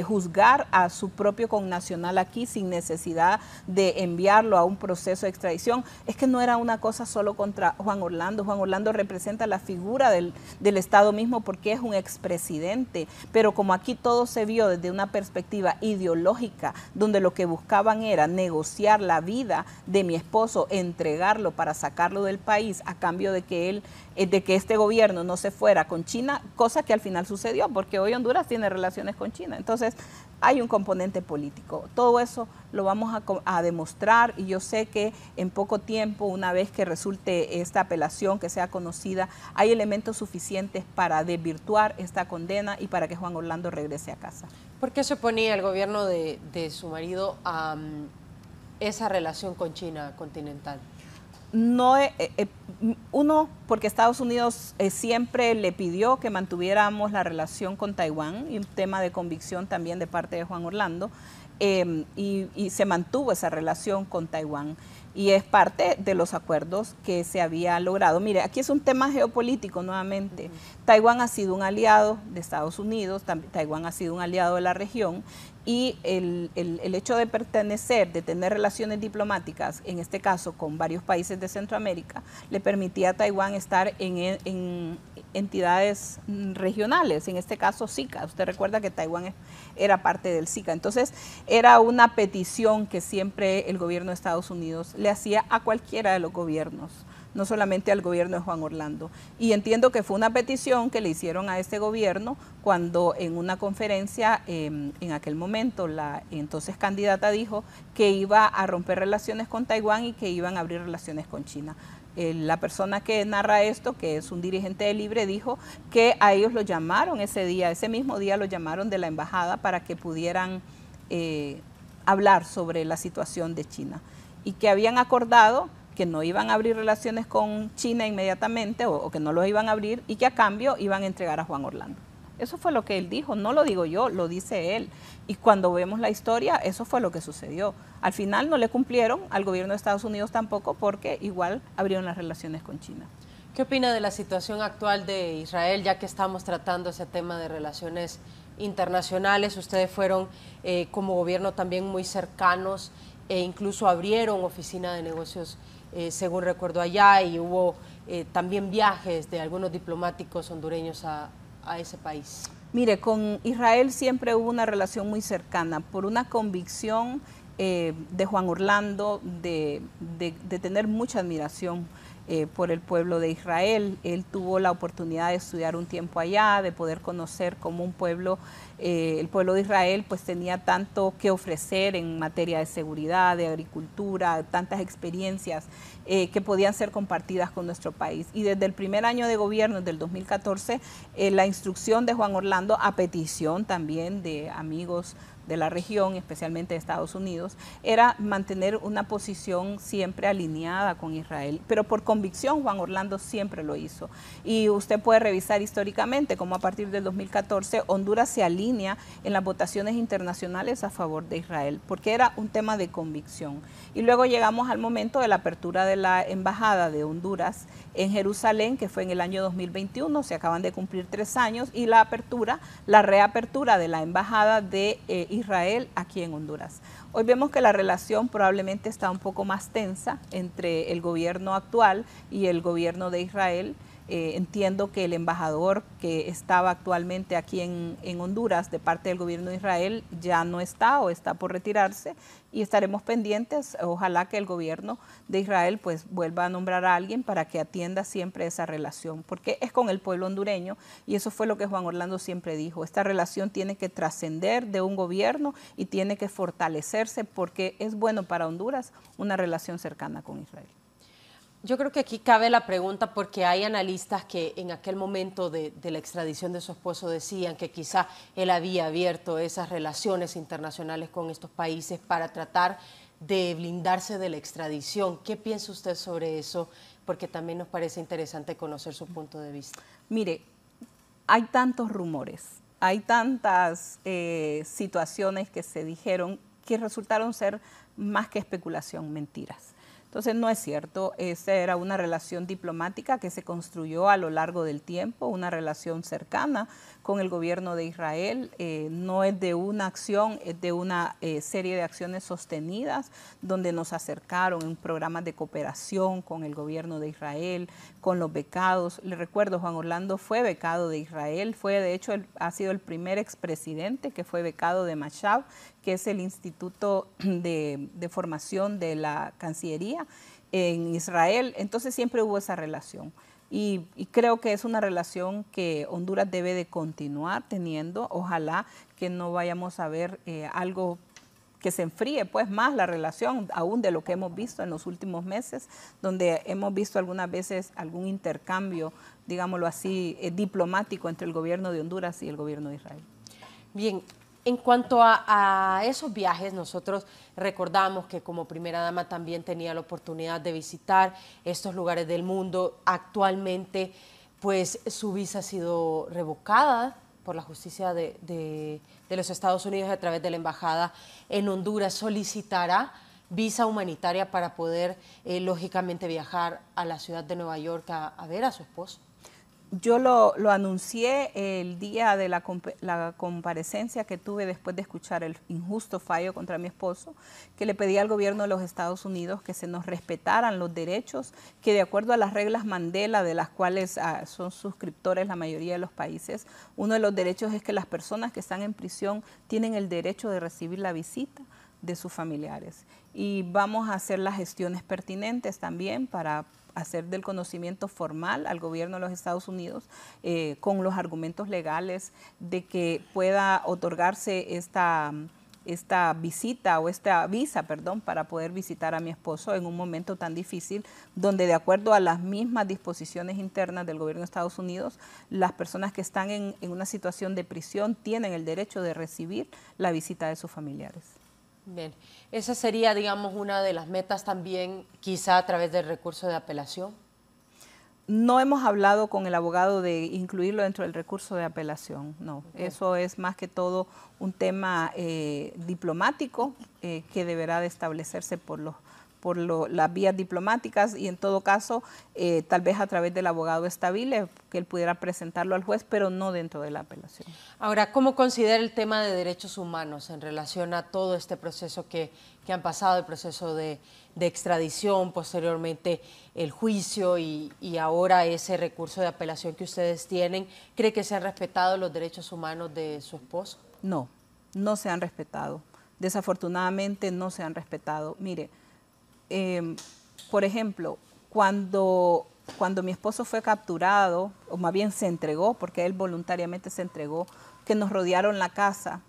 juzgar a su propio connacional aquí sin necesidad de enviarlo a un proceso de extradición. Es que no era una cosa solo contra Juan Orlando. Juan Orlando representa la figura del Estado mismo porque es un expresidente, pero como aquí todo se vio desde una perspectiva ideológica, donde lo que buscaban era negociar la vida de mi esposo, entregarlo para sacarlo del país a cambio de que este gobierno no se fuera con China, cosa que al final sucedió, porque hoy Honduras tiene relaciones con China. Entonces, hay un componente político. Todo eso lo vamos a demostrar y yo sé que en poco tiempo, una vez que resulte esta apelación, que sea conocida, hay elementos suficientes para desvirtuar esta condena y para que Juan Orlando regrese a casa. ¿Por qué se oponía el gobierno de su marido a esa relación con China continental? No, uno, porque Estados Unidos siempre le pidió que mantuviéramos la relación con Taiwán, y un tema de convicción también de parte de Juan Orlando, y se mantuvo esa relación con Taiwán. Y es parte de los acuerdos que se había logrado. Mire, aquí es un tema geopolítico nuevamente. Taiwán ha sido un aliado de Estados Unidos, Taiwán ha sido un aliado de la región, y el hecho de pertenecer, de tener relaciones diplomáticas, en este caso con varios países de Centroamérica, le permitía a Taiwán estar en entidades regionales, en este caso SICA. Usted recuerda que Taiwán era parte del SICA. Entonces, era una petición que siempre el gobierno de Estados Unidos le hacía a cualquiera de los gobiernos, no solamente al gobierno de Juan Orlando. Y entiendo que fue una petición que le hicieron a este gobierno cuando en una conferencia, en aquel momento, la entonces candidata dijo que iba a romper relaciones con Taiwán y que iban a abrir relaciones con China. La persona que narra esto, que es un dirigente de Libre, dijo que a ellos lo llamaron ese día, ese mismo día lo llamaron de la embajada para que pudieran hablar sobre la situación de China y que habían acordado que no iban a abrir relaciones con China inmediatamente o que no los iban a abrir y que a cambio iban a entregar a Juan Orlando. Eso fue lo que él dijo, no lo digo yo, lo dice él. Y cuando vemos la historia, eso fue lo que sucedió. Al final no le cumplieron, al gobierno de Estados Unidos tampoco, porque igual abrieron las relaciones con China. ¿Qué opina de la situación actual de Israel, ya que estamos tratando ese tema de relaciones internacionales? Ustedes fueron como gobierno también muy cercanos e incluso abrieron oficina de negocios, según recuerdo, allá, y hubo también viajes de algunos diplomáticos hondureños a ese país. Mire, con Israel siempre hubo una relación muy cercana por una convicción de Juan Orlando de tener mucha admiración por el pueblo de Israel. Él tuvo la oportunidad de estudiar un tiempo allá, de poder conocer cómo un pueblo, el pueblo de Israel pues tenía tanto que ofrecer en materia de seguridad, de agricultura, tantas experiencias que podían ser compartidas con nuestro país. Y desde el primer año de gobierno, del 2014, la instrucción de Juan Orlando, a petición también de amigos de la región, especialmente de Estados Unidos, era mantener una posición siempre alineada con Israel. Pero por convicción Juan Orlando siempre lo hizo. Y usted puede revisar históricamente cómo a partir del 2014 Honduras se alinea en las votaciones internacionales a favor de Israel, porque era un tema de convicción. Y luego llegamos al momento de la apertura de la Embajada de Honduras en Jerusalén, que fue en el año 2021, se acaban de cumplir 3 años, y la reapertura de la Embajada de Israel aquí en Honduras. Hoy vemos que la relación probablemente está un poco más tensa entre el gobierno actual y el gobierno de Israel. Entiendo que el embajador que estaba actualmente aquí en Honduras de parte del gobierno de Israel ya no está o está por retirarse, y estaremos pendientes. Ojalá que el gobierno de Israel pues vuelva a nombrar a alguien para que atienda siempre esa relación, porque es con el pueblo hondureño, y eso fue lo que Juan Orlando siempre dijo. Esta relación tiene que trascender de un gobierno y tiene que fortalecerse, porque es bueno para Honduras una relación cercana con Israel. Yo creo que aquí cabe la pregunta, porque hay analistas que en aquel momento de la extradición de su esposo decían que quizá él había abierto esas relaciones internacionales con estos países para tratar de blindarse de la extradición. ¿Qué piensa usted sobre eso? Porque también nos parece interesante conocer su punto de vista. Mire, hay tantos rumores, hay tantas situaciones que se dijeron que resultaron ser más que especulación, mentiras. Entonces no es cierto, esa era una relación diplomática que se construyó a lo largo del tiempo, una relación cercana con el gobierno de Israel, no es de una acción, es de una serie de acciones sostenidas donde nos acercaron en programas de cooperación con el gobierno de Israel, con los becados. Le recuerdo, Juan Orlando fue becado de Israel, fue de hecho, ha sido el primer expresidente que fue becado de Mashab, que es el instituto de formación de la Cancillería en Israel. Entonces siempre hubo esa relación. Y creo que es una relación que Honduras debe de continuar teniendo. Ojalá que no vayamos a ver algo que se enfríe pues más la relación, aún de lo que hemos visto en los últimos meses, donde hemos visto algunas veces algún intercambio, digámoslo así, diplomático entre el gobierno de Honduras y el gobierno de Israel. Bien. En cuanto a esos viajes, nosotros recordamos que como primera dama también tenía la oportunidad de visitar estos lugares del mundo. Actualmente, pues su visa ha sido revocada por la justicia de los Estados Unidos a través de la embajada en Honduras. ¿Solicitará visa humanitaria para poder, lógicamente, viajar a la ciudad de Nueva York a ver a su esposo? Yo lo anuncié el día de la comparecencia que tuve después de escuchar el injusto fallo contra mi esposo, que le pedí al gobierno de los Estados Unidos que se nos respetaran los derechos, que de acuerdo a las reglas Mandela, de las cuales son suscriptores la mayoría de los países, uno de los derechos es que las personas que están en prisión tienen el derecho de recibir la visita de sus familiares. Y vamos a hacer las gestiones pertinentes también para hacer del conocimiento formal al gobierno de los Estados Unidos con los argumentos legales de que pueda otorgarse esta visita o esta visa, perdón, para poder visitar a mi esposo en un momento tan difícil, donde de acuerdo a las mismas disposiciones internas del gobierno de Estados Unidos, las personas que están en una situación de prisión tienen el derecho de recibir la visita de sus familiares. Bien, esa sería, digamos, una de las metas también, quizá a través del recurso de apelación. No hemos hablado con el abogado de incluirlo dentro del recurso de apelación, no. Okay. Eso es más que todo un tema diplomático que deberá de establecerse por las vías diplomáticas y en todo caso tal vez a través del abogado estable que él pudiera presentarlo al juez, pero no dentro de la apelación. Ahora, ¿cómo considera el tema de derechos humanos en relación a todo este proceso que han pasado, el proceso de extradición, posteriormente el juicio y ahora ese recurso de apelación que ustedes tienen? ¿Cree que se han respetado los derechos humanos de su esposo? No, no se han respetado. Desafortunadamente no se han respetado. Mire, por ejemplo, cuando mi esposo fue capturado, o más bien se entregó, porque él voluntariamente se entregó, que nos rodearon la casa,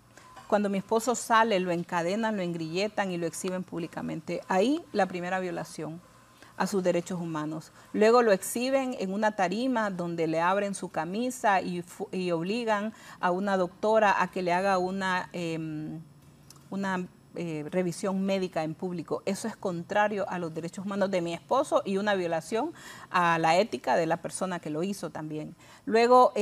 cuando mi esposo sale, lo encadenan, lo engrilletan y lo exhiben públicamente. Ahí la primera violación a sus derechos humanos. Luego lo exhiben en una tarima donde le abren su camisa y obligan a una doctora a que le haga una revisión médica en público. Eso es contrario a los derechos humanos de mi esposo y una violación a la ética de la persona que lo hizo también. Luego,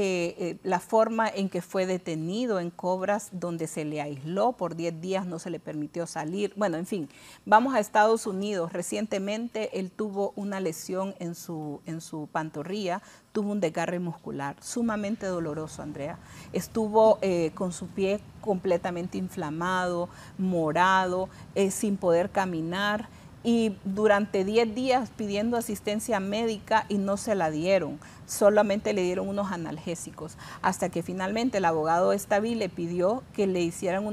la forma en que fue detenido en Cobras, donde se le aisló por 10 días, no se le permitió salir. Bueno, en fin, vamos a Estados Unidos. Recientemente él tuvo una lesión en su pantorrilla, tuvo un desgarre muscular, sumamente doloroso, Andrea. Estuvo con su pie completamente inflamado, morado, sin poder caminar y durante 10 días pidiendo asistencia médica y no se la dieron, solamente le dieron unos analgésicos, hasta que finalmente el abogado estable le pidió que le hicieran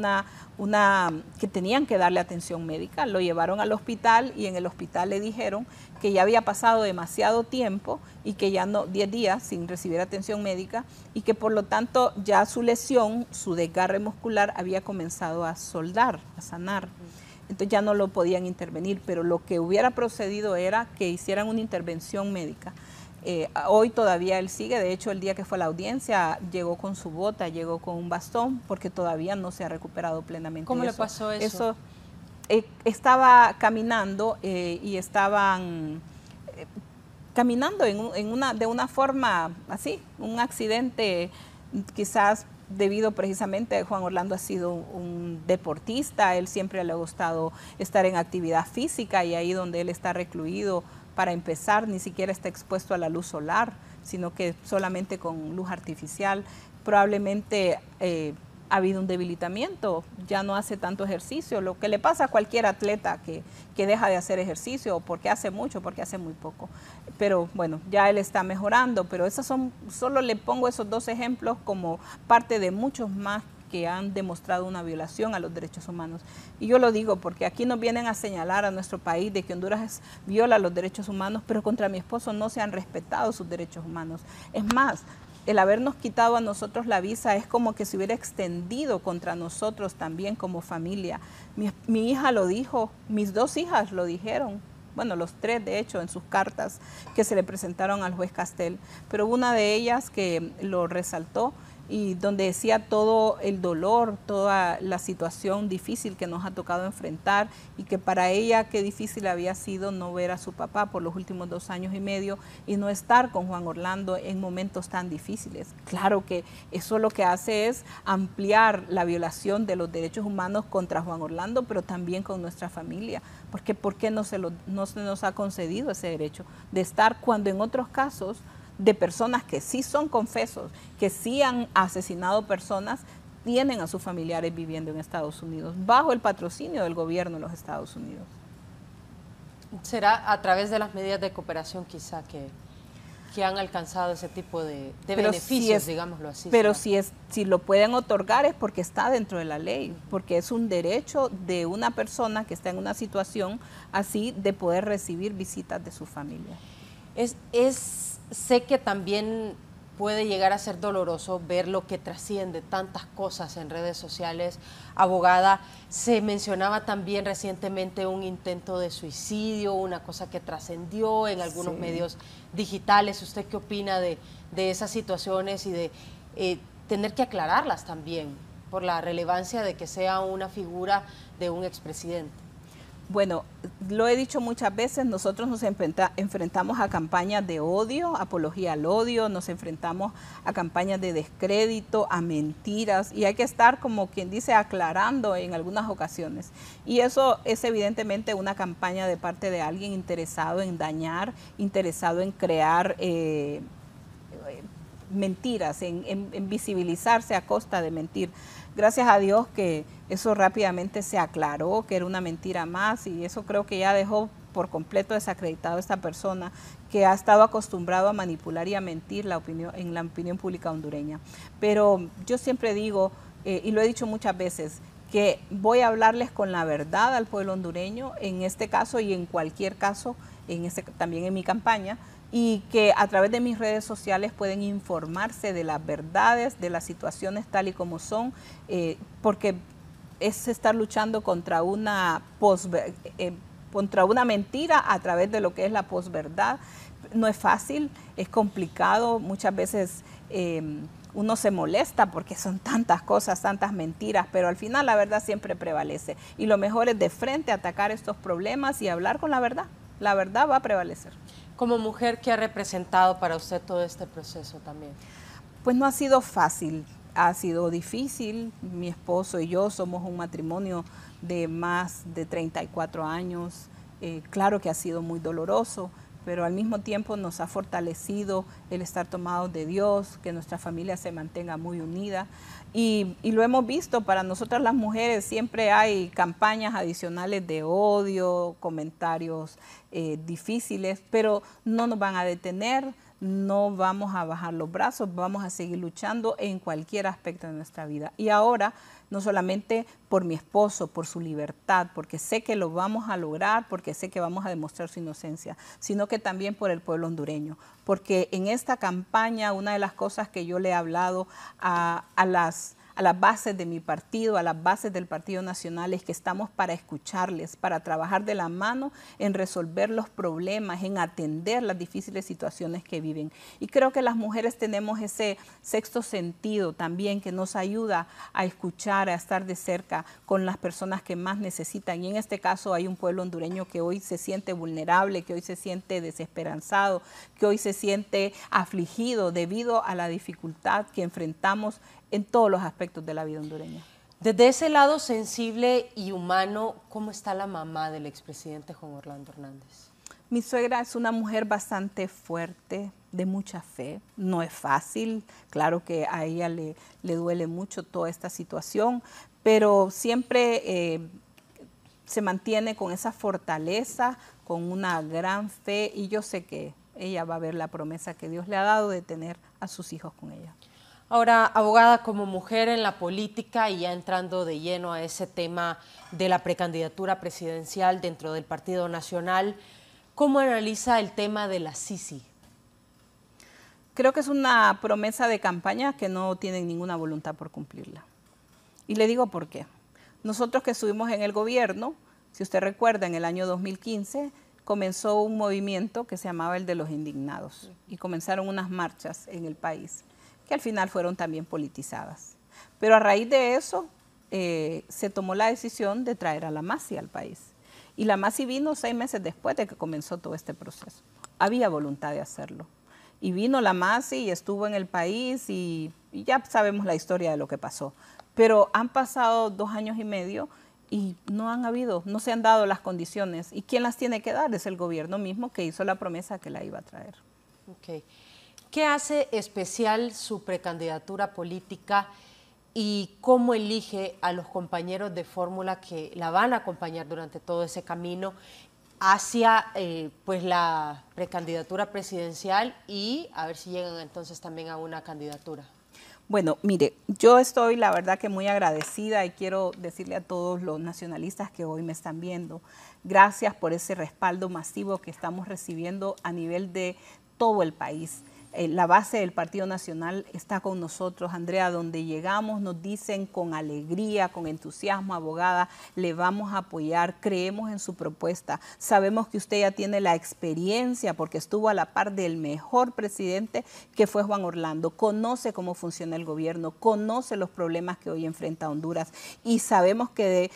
que tenían que darle atención médica. Lo llevaron al hospital y en el hospital le dijeron que ya había pasado demasiado tiempo y que ya no, 10 días sin recibir atención médica y que por lo tanto ya su lesión, su desgarre muscular había comenzado a soldar, a sanar. Entonces ya no lo podían intervenir, pero lo que hubiera procedido era que hicieran una intervención médica. Hoy todavía él sigue, de hecho el día que fue a la audiencia llegó con su bota, llegó con un bastón, porque todavía no se ha recuperado plenamente. ¿Cómo le pasó eso? Estaba caminando y estaban caminando de una forma así, un accidente quizás debido precisamente Juan Orlando ha sido un deportista, él siempre le ha gustado estar en actividad física y ahí donde él está recluido, para empezar, ni siquiera está expuesto a la luz solar, sino que solamente con luz artificial. Probablemente ha habido un debilitamiento, ya no hace tanto ejercicio, lo que le pasa a cualquier atleta que deja de hacer ejercicio, porque hace mucho, porque hace muy poco. Pero bueno, ya él está mejorando, pero solo le pongo esos 2 ejemplos como parte de muchos más que han demostrado una violación a los derechos humanos. Y yo lo digo porque aquí nos vienen a señalar a nuestro país de que Honduras viola los derechos humanos, pero contra mi esposo no se han respetado sus derechos humanos. Es más, el habernos quitado a nosotros la visa es como que se hubiera extendido contra nosotros también como familia. Mi hija lo dijo, mis 2 hijas lo dijeron, bueno, los 3 de hecho en sus cartas que se le presentaron al juez Castel, pero una de ellas que lo resaltó y donde decía todo el dolor, toda la situación difícil que nos ha tocado enfrentar y que para ella qué difícil había sido no ver a su papá por los últimos 2 años y medio y no estar con Juan Orlando en momentos tan difíciles. Claro que eso lo que hace es ampliar la violación de los derechos humanos contra Juan Orlando, pero también con nuestra familia, porque ¿por qué no se nos ha concedido ese derecho de estar cuando en otros casos de personas que sí son confesos, que sí han asesinado personas, tienen a sus familiares viviendo en Estados Unidos, bajo el patrocinio del gobierno de los Estados Unidos? ¿Será a través de las medidas de cooperación quizá que han alcanzado ese tipo de beneficios, digámoslo así? Pero si lo pueden otorgar es porque está dentro de la ley, porque es un derecho de una persona que está en una situación así de poder recibir visitas de su familia. Sé que también puede llegar a ser doloroso ver lo que trasciende tantas cosas en redes sociales. Abogada, se mencionaba también recientemente un intento de suicidio, una cosa que trascendió en algunos medios digitales. ¿Usted qué opina de esas situaciones y de tener que aclararlas también por la relevancia de que sea una figura de un expresidente? Bueno, lo he dicho muchas veces, nosotros nos enfrentamos a campañas de odio, apología al odio, nos enfrentamos a campañas de descrédito, a mentiras, y hay que estar, como quien dice, aclarando en algunas ocasiones. Y eso es evidentemente una campaña de parte de alguien interesado en dañar, interesado en crear mentiras, en visibilizarse a costa de mentir. Gracias a Dios que eso rápidamente se aclaró, que era una mentira más, y eso creo que ya dejó por completo desacreditado a esta persona que ha estado acostumbrado a manipular y a mentir en la opinión pública hondureña. Pero yo siempre digo, y lo he dicho muchas veces, que voy a hablarles con la verdad al pueblo hondureño, en este caso y en cualquier caso, también en mi campaña, y que a través de mis redes sociales pueden informarse de las verdades, de las situaciones tal y como son, porque es estar luchando contra una mentira a través de lo que es la posverdad. No es fácil, es complicado, muchas veces uno se molesta porque son tantas cosas, tantas mentiras, pero al final la verdad siempre prevalece. Y lo mejor es de frente atacar estos problemas y hablar con la verdad. La verdad va a prevalecer. Como mujer, ¿qué ha representado para usted todo este proceso también? Pues no ha sido fácil, ha sido difícil. Mi esposo y yo somos un matrimonio de más de 34 años. Claro que ha sido muy doloroso, pero al mismo tiempo nos ha fortalecido el estar tomados de Dios, que nuestra familia se mantenga muy unida. Y lo hemos visto, para nosotras las mujeres siempre hay campañas adicionales de odio, comentarios difíciles, pero no nos van a detener, no vamos a bajar los brazos, vamos a seguir luchando en cualquier aspecto de nuestra vida. Y ahora, no solamente por mi esposo, por su libertad, porque sé que lo vamos a lograr, porque sé que vamos a demostrar su inocencia, sino que también por el pueblo hondureño. Porque en esta campaña, una de las cosas que yo le he hablado a a las bases de mi partido, a las bases del Partido Nacional, es que estamos para escucharles, para trabajar de la mano en resolver los problemas, en atender las difíciles situaciones que viven. Y creo que las mujeres tenemos ese sexto sentido también que nos ayuda a escuchar, a estar de cerca con las personas que más necesitan. Y en este caso hay un pueblo hondureño que hoy se siente vulnerable, que hoy se siente desesperanzado, que hoy se siente afligido debido a la dificultad que enfrentamos en todos los aspectos de la vida hondureña. Desde ese lado sensible y humano, ¿cómo está la mamá del expresidente Juan Orlando Hernández? Mi suegra es una mujer bastante fuerte, de mucha fe. No es fácil, claro que a ella le duele mucho toda esta situación, pero siempre se mantiene con esa fortaleza, con una gran fe, y yo sé que ella va a ver la promesa que Dios le ha dado de tener a sus hijos con ella. Ahora, abogada, como mujer en la política y ya entrando de lleno a ese tema de la precandidatura presidencial dentro del Partido Nacional, ¿cómo analiza el tema de la Sisi? Creo que es una promesa de campaña que no tienen ninguna voluntad por cumplirla. Y le digo por qué. Nosotros que estuvimos en el gobierno, si usted recuerda, en el año 2015 comenzó un movimiento que se llamaba el de los indignados y comenzaron unas marchas en el país que al final fueron también politizadas. Pero a raíz de eso se tomó la decisión de traer a la MASI al país. Y la MASI vino 6 meses después de que comenzó todo este proceso. Había voluntad de hacerlo. Y vino la MASI y estuvo en el país y ya sabemos la historia de lo que pasó. Pero han pasado 2 años y medio y no se han dado las condiciones. ¿Y quién las tiene que dar? Es el gobierno mismo que hizo la promesa que la iba a traer. Okay. ¿Qué hace especial su precandidatura política y cómo elige a los compañeros de fórmula que la van a acompañar durante todo ese camino hacia pues la precandidatura presidencial y a ver si llegan entonces también a una candidatura? Bueno, mire, yo estoy la verdad que muy agradecida y quiero decirle a todos los nacionalistas que hoy me están viendo, gracias por ese respaldo masivo que estamos recibiendo a nivel de todo el país. La base del Partido Nacional está con nosotros, Andrea, donde llegamos nos dicen con alegría, con entusiasmo, abogada, le vamos a apoyar, creemos en su propuesta, sabemos que usted ya tiene la experiencia porque estuvo a la par del mejor presidente que fue Juan Orlando, conoce cómo funciona el gobierno, conoce los problemas que hoy enfrenta Honduras y sabemos que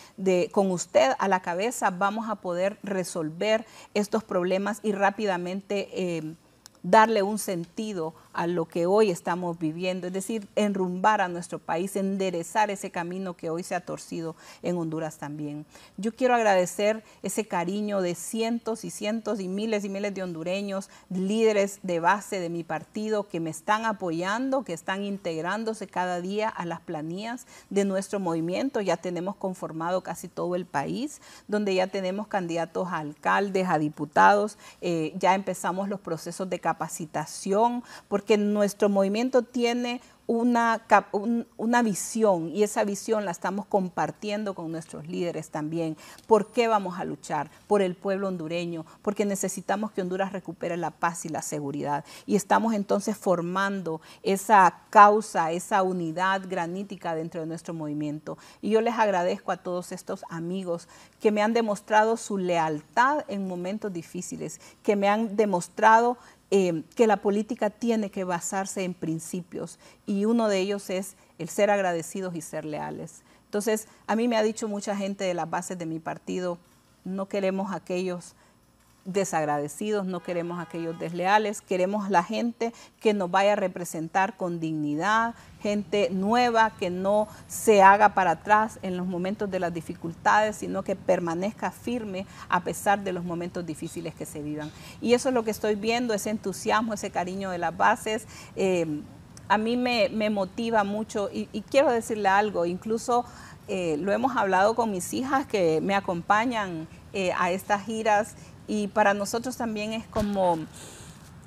con usted a la cabeza vamos a poder resolver estos problemas y rápidamente darle un sentido a lo que hoy estamos viviendo, es decir, enrumbar a nuestro país, enderezar ese camino que hoy se ha torcido en Honduras también. Yo quiero agradecer ese cariño de cientos y cientos y miles de hondureños, líderes de base de mi partido que me están apoyando, que están integrándose cada día a las planillas de nuestro movimiento. Ya tenemos conformado casi todo el país, donde ya tenemos candidatos a alcaldes, a diputados, ya empezamos los procesos de capacitación, porque nuestro movimiento tiene una visión y esa visión la estamos compartiendo con nuestros líderes también. ¿Por qué vamos a luchar? Por el pueblo hondureño, porque necesitamos que Honduras recupere la paz y la seguridad. Y estamos entonces formando esa causa, esa unidad granítica dentro de nuestro movimiento. Y yo les agradezco a todos estos amigos que me han demostrado su lealtad en momentos difíciles, que me han demostrado que la política tiene que basarse en principios y uno de ellos es el ser agradecidos y ser leales. Entonces, a mí me ha dicho mucha gente de las bases de mi partido, no queremos aquellos desagradecidos, no queremos aquellos desleales, queremos la gente que nos vaya a representar con dignidad, gente nueva que no se haga para atrás en los momentos de las dificultades, sino que permanezca firme a pesar de los momentos difíciles que se vivan. Y eso es lo que estoy viendo, ese entusiasmo, ese cariño de las bases. A mí me motiva mucho y quiero decirle algo, incluso lo hemos hablado con mis hijas que me acompañan a estas giras. Y para nosotros también es como,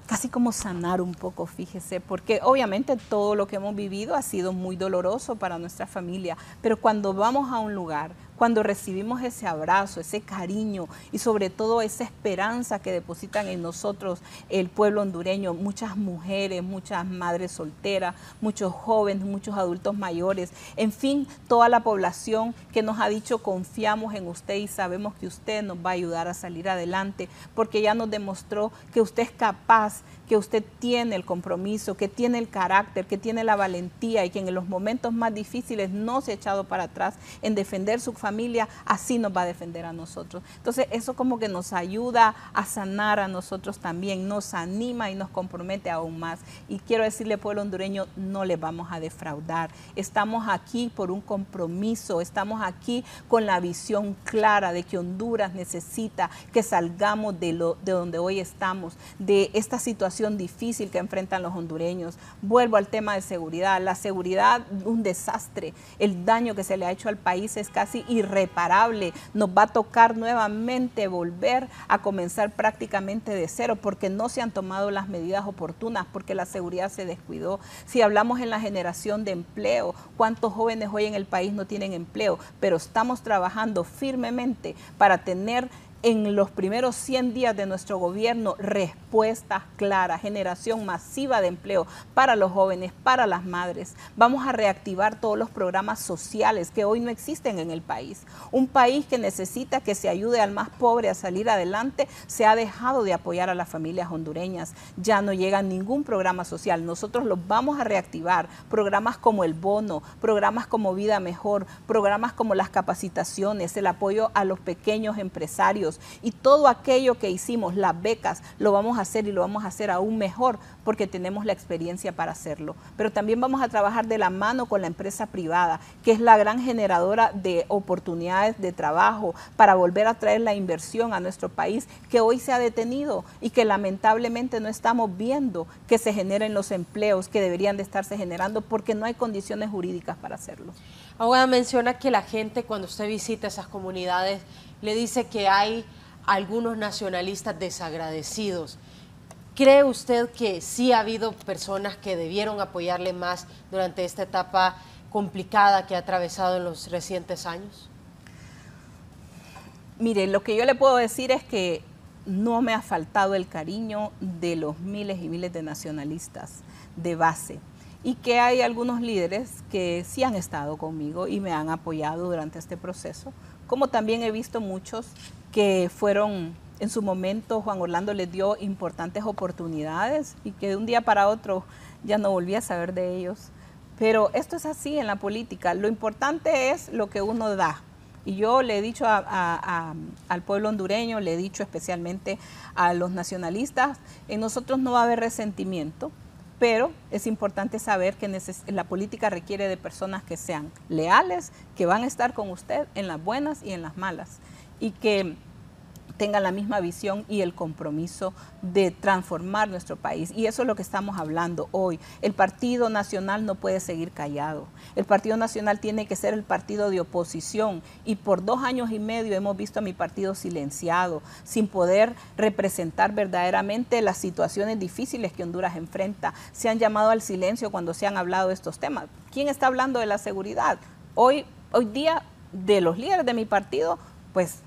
casi como sanar un poco, fíjese, porque obviamente todo lo que hemos vivido ha sido muy doloroso para nuestra familia, pero cuando vamos a un lugar, cuando recibimos ese abrazo, ese cariño y sobre todo esa esperanza que depositan en nosotros el pueblo hondureño, muchas mujeres, muchas madres solteras, muchos jóvenes, muchos adultos mayores, en fin, toda la población que nos ha dicho confiamos en usted y sabemos que usted nos va a ayudar a salir adelante, porque ya nos demostró que usted es capaz, que usted tiene el compromiso, que tiene el carácter, que tiene la valentía y que en los momentos más difíciles no se ha echado para atrás en defender su familia, así nos va a defender a nosotros. Entonces eso como que nos ayuda a sanar a nosotros también, nos anima y nos compromete aún más. Y quiero decirle, pueblo hondureño, no les vamos a defraudar. Estamos aquí por un compromiso, estamos aquí con la visión clara de que Honduras necesita que salgamos de donde hoy estamos, de esta situación difícil que enfrentan los hondureños. Vuelvo al tema de seguridad. La seguridad, un desastre. El daño que se le ha hecho al país es casi irreparable. Nos va a tocar nuevamente volver a comenzar prácticamente de cero porque no se han tomado las medidas oportunas, porque la seguridad se descuidó. Si hablamos en la generación de empleo, ¿cuántos jóvenes hoy en el país no tienen empleo? Pero estamos trabajando firmemente para tener en los primeros 100 días de nuestro gobierno respuestas claras, generación masiva de empleo para los jóvenes, para las madres. Vamos a reactivar todos los programas sociales que hoy no existen en el país. Un país que necesita que se ayude al más pobre a salir adelante, se ha dejado de apoyar a las familias hondureñas. Ya no llega ningún programa social. Nosotros los vamos a reactivar. Programas como el bono, programas como Vida Mejor, programas como las capacitaciones, el apoyo a los pequeños empresarios, y todo aquello que hicimos, las becas, lo vamos a hacer y lo vamos a hacer aún mejor porque tenemos la experiencia para hacerlo. Pero también vamos a trabajar de la mano con la empresa privada, que es la gran generadora de oportunidades de trabajo para volver a traer la inversión a nuestro país, que hoy se ha detenido y que lamentablemente no estamos viendo que se generen los empleos que deberían de estarse generando porque no hay condiciones jurídicas para hacerlo. Ahora menciona que la gente cuando usted visita esas comunidades le dice que hay algunos nacionalistas desagradecidos. ¿Cree usted que sí ha habido personas que debieron apoyarle más durante esta etapa complicada que ha atravesado en los recientes años? Mire, lo que yo le puedo decir es que no me ha faltado el cariño de los miles y miles de nacionalistas de base, y que hay algunos líderes que sí han estado conmigo y me han apoyado durante este proceso, como también he visto muchos que fueron, en su momento Juan Orlando les dio importantes oportunidades y que de un día para otro ya no volví a saber de ellos. Pero esto es así en la política, lo importante es lo que uno da. Y yo le he dicho al pueblo hondureño, le he dicho especialmente a los nacionalistas, en nosotros no va a haber resentimiento, pero es importante saber que la política requiere de personas que sean leales, que van a estar con usted en las buenas y en las malas, y que tengan la misma visión y el compromiso de transformar nuestro país. Y eso es lo que estamos hablando hoy. El Partido Nacional no puede seguir callado. El Partido Nacional tiene que ser el partido de oposición, y por 2 años y medio hemos visto a mi partido silenciado, sin poder representar verdaderamente las situaciones difíciles que Honduras enfrenta. Se han llamado al silencio cuando se han hablado de estos temas. ¿Quién está hablando de la seguridad? Hoy día, de los líderes de mi partido, pues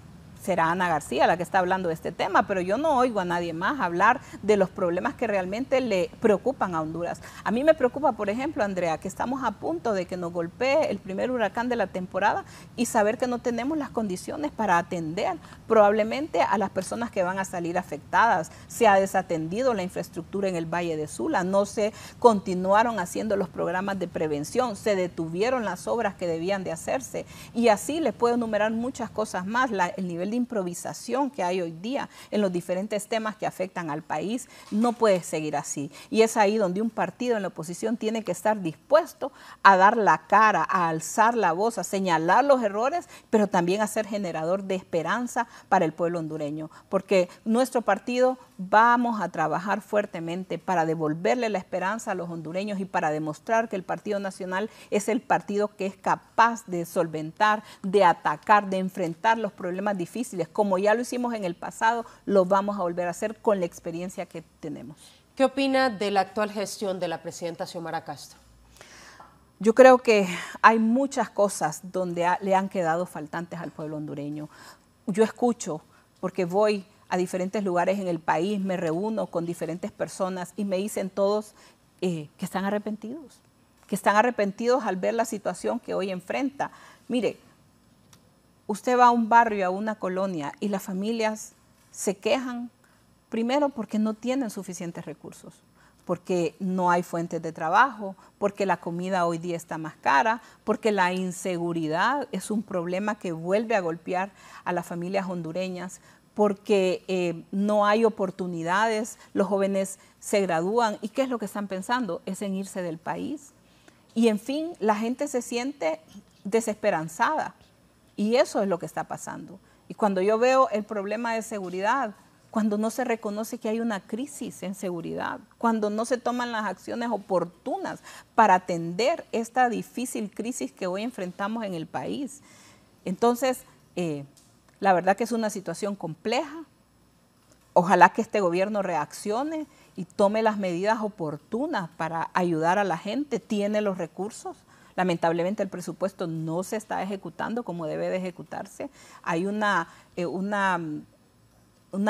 será Ana García la que está hablando de este tema, pero yo no oigo a nadie más hablar de los problemas que realmente le preocupan a Honduras. A mí me preocupa, por ejemplo, Andrea, que estamos a punto de que nos golpee el primer huracán de la temporada y saber que no tenemos las condiciones para atender probablemente a las personas que van a salir afectadas. Se ha desatendido la infraestructura en el Valle de Sula, no se continuaron haciendo los programas de prevención, se detuvieron las obras que debían de hacerse, y así les puedo enumerar muchas cosas más. El nivel de improvisación que hay hoy día en los diferentes temas que afectan al país no puede seguir así, y es ahí donde un partido en la oposición tiene que estar dispuesto a dar la cara, a alzar la voz, a señalar los errores, pero también a ser generador de esperanza para el pueblo hondureño, porque nuestro partido vamos a trabajar fuertemente para devolverle la esperanza a los hondureños y para demostrar que el Partido Nacional es el partido que es capaz de solventar, de atacar, de enfrentar los problemas difíciles. Como ya lo hicimos en el pasado, lo vamos a volver a hacer con la experiencia que tenemos. ¿Qué opina de la actual gestión de la presidenta Xiomara Castro? Yo creo que hay muchas cosas donde le han quedado faltantes al pueblo hondureño. Yo escucho, porque voy a diferentes lugares en el país, me reúno con diferentes personas y me dicen todos que están arrepentidos al ver la situación que hoy enfrenta. Mire, usted va a un barrio, a una colonia y las familias se quejan, primero porque no tienen suficientes recursos, porque no hay fuentes de trabajo, porque la comida hoy día está más cara, porque la inseguridad es un problema que vuelve a golpear a las familias hondureñas, porque no hay oportunidades, los jóvenes se gradúan y ¿qué es lo que están pensando? Es en irse del país. Y en fin, la gente se siente desesperanzada y eso es lo que está pasando. Y cuando yo veo el problema de seguridad, cuando no se reconoce que hay una crisis en seguridad, cuando no se toman las acciones oportunas para atender esta difícil crisis que hoy enfrentamos en el país. Entonces, la verdad que es una situación compleja. Ojalá que este gobierno reaccione y tome las medidas oportunas para ayudar a la gente. Tiene los recursos. Lamentablemente el presupuesto no se está ejecutando como debe de ejecutarse. Hay una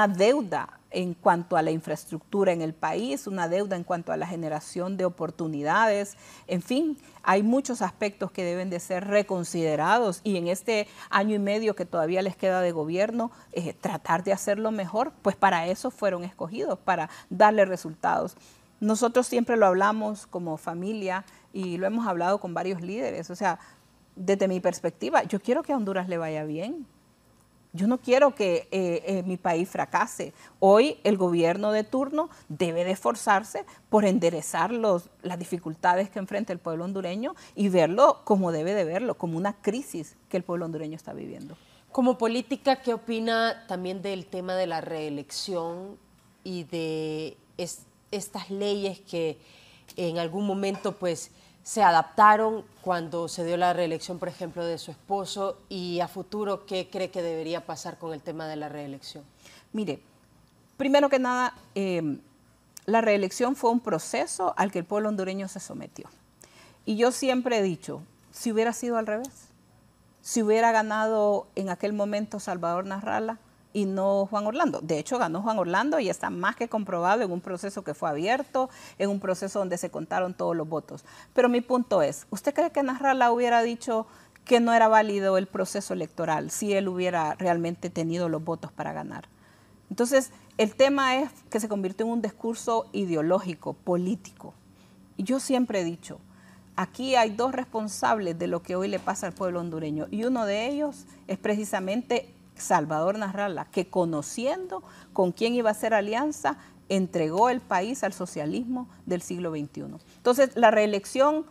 deuda en cuanto a la infraestructura en el país, una deuda en cuanto a la generación de oportunidades. En fin, hay muchos aspectos que deben de ser reconsiderados y en este año y medio que todavía les queda de gobierno, tratar de hacerlo mejor, pues para eso fueron escogidos, para darle resultados. Nosotros siempre lo hablamos como familia y lo hemos hablado con varios líderes. O sea, desde mi perspectiva, yo quiero que a Honduras le vaya bien. Yo no quiero que mi país fracase. Hoy el gobierno de turno debe de esforzarse por enderezar las dificultades que enfrenta el pueblo hondureño y verlo como debe de verlo, como una crisis que el pueblo hondureño está viviendo. Como política, ¿qué opina también del tema de la reelección y de estas leyes que en algún momento pues se adaptaron cuando se dio la reelección, por ejemplo, de su esposo, y a futuro, ¿qué cree que debería pasar con el tema de la reelección? Mire, primero que nada, la reelección fue un proceso al que el pueblo hondureño se sometió. Y yo siempre he dicho, si hubiera sido al revés, si hubiera ganado en aquel momento Salvador Nasralla y no Juan Orlando. De hecho, ganó Juan Orlando y está más que comprobado en un proceso que fue abierto, en un proceso donde se contaron todos los votos. Pero mi punto es, ¿usted cree que Nasralla hubiera dicho que no era válido el proceso electoral si él hubiera realmente tenido los votos para ganar? Entonces, el tema es que se convirtió en un discurso ideológico, político. Y yo siempre he dicho, aquí hay dos responsables de lo que hoy le pasa al pueblo hondureño y uno de ellos es precisamente Salvador Nasralla, que conociendo con quién iba a hacer alianza, entregó el país al socialismo del siglo XXI. Entonces, la reelección,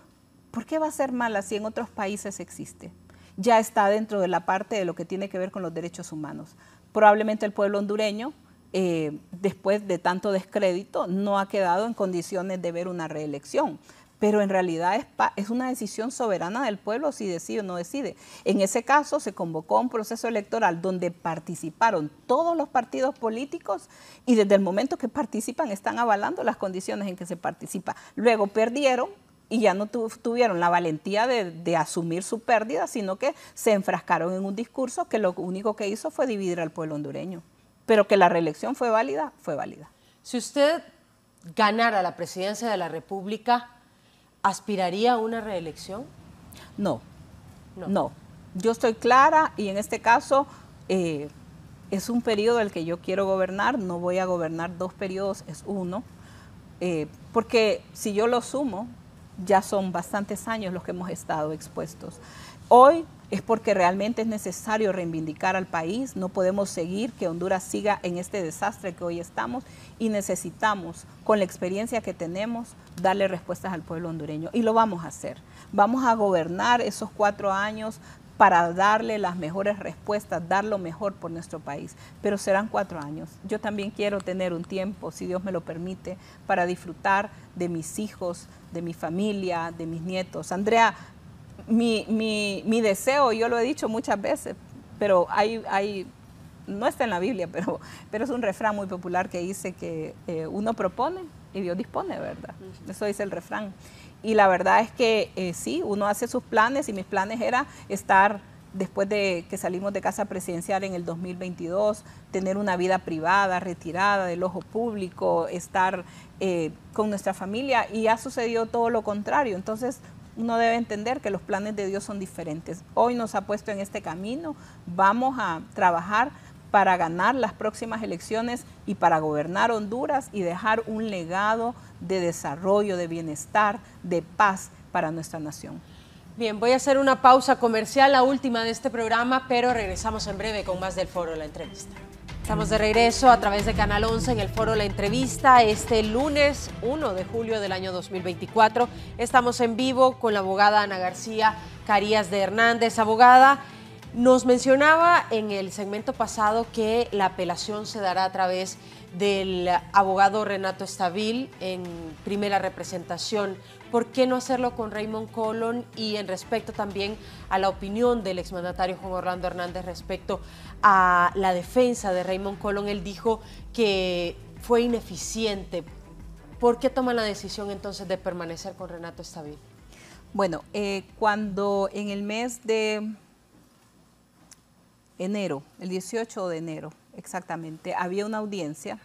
¿por qué va a ser mala si en otros países existe? Ya está dentro de la parte de lo que tiene que ver con los derechos humanos. Probablemente el pueblo hondureño, después de tanto descrédito, no ha quedado en condiciones de ver una reelección. Pero en realidad es una decisión soberana del pueblo si decide o no decide. En ese caso se convocó un proceso electoral donde participaron todos los partidos políticos y desde el momento que participan están avalando las condiciones en que se participa. Luego perdieron y ya no tuvieron la valentía de asumir su pérdida, sino que se enfrascaron en un discurso que lo único que hizo fue dividir al pueblo hondureño. Pero que la reelección fue válida, fue válida. Si usted ganara la presidencia de la República, ¿aspiraría a una reelección? No. Yo estoy clara y en este caso es un periodo el que yo quiero gobernar, no voy a gobernar 2 periodos, es uno, porque si yo lo sumo, ya son bastantes años los que hemos estado expuestos. Hoy es porque realmente es necesario reivindicar al país, no podemos seguir que Honduras siga en este desastre que hoy estamos y necesitamos, con la experiencia que tenemos, darle respuestas al pueblo hondureño y lo vamos a hacer. Vamos a gobernar esos 4 años para darle las mejores respuestas, dar lo mejor por nuestro país, pero serán 4 años. Yo también quiero tener un tiempo, si Dios me lo permite, para disfrutar de mis hijos, de mi familia, de mis nietos. Andrea, mi deseo, yo lo he dicho muchas veces, pero no está en la Biblia, pero es un refrán muy popular que dice que uno propone y Dios dispone, ¿verdad? Eso dice el refrán. Y la verdad es que sí, uno hace sus planes y mis planes era estar, después de que salimos de casa presidencial en el 2022, tener una vida privada, retirada del ojo público, estar con nuestra familia, y ha sucedido todo lo contrario. Entonces uno debe entender que los planes de Dios son diferentes. Hoy nos ha puesto en este camino, vamos a trabajar para ganar las próximas elecciones y para gobernar Honduras y dejar un legado de desarrollo, de bienestar, de paz para nuestra nación. Bien, voy a hacer una pausa comercial, la última de este programa, pero regresamos en breve con más del Foro La Entrevista. Estamos de regreso a través de Canal 11 en el Foro La Entrevista este lunes 1 de julio del año 2024. Estamos en vivo con la abogada Ana García Carías de Hernández. Abogada, nos mencionaba en el segmento pasado que la apelación se dará a través del abogado Renato Estabil en primera representación. ¿Por qué no hacerlo con Raymond Colón? Y en respecto también a la opinión del exmandatario Juan Orlando Hernández respecto a la defensa de Raymond Colón, él dijo que fue ineficiente. ¿Por qué toman la decisión entonces de permanecer con Renato Estabil? Bueno, cuando en el mes de enero, el 18 de enero exactamente, había una audiencia,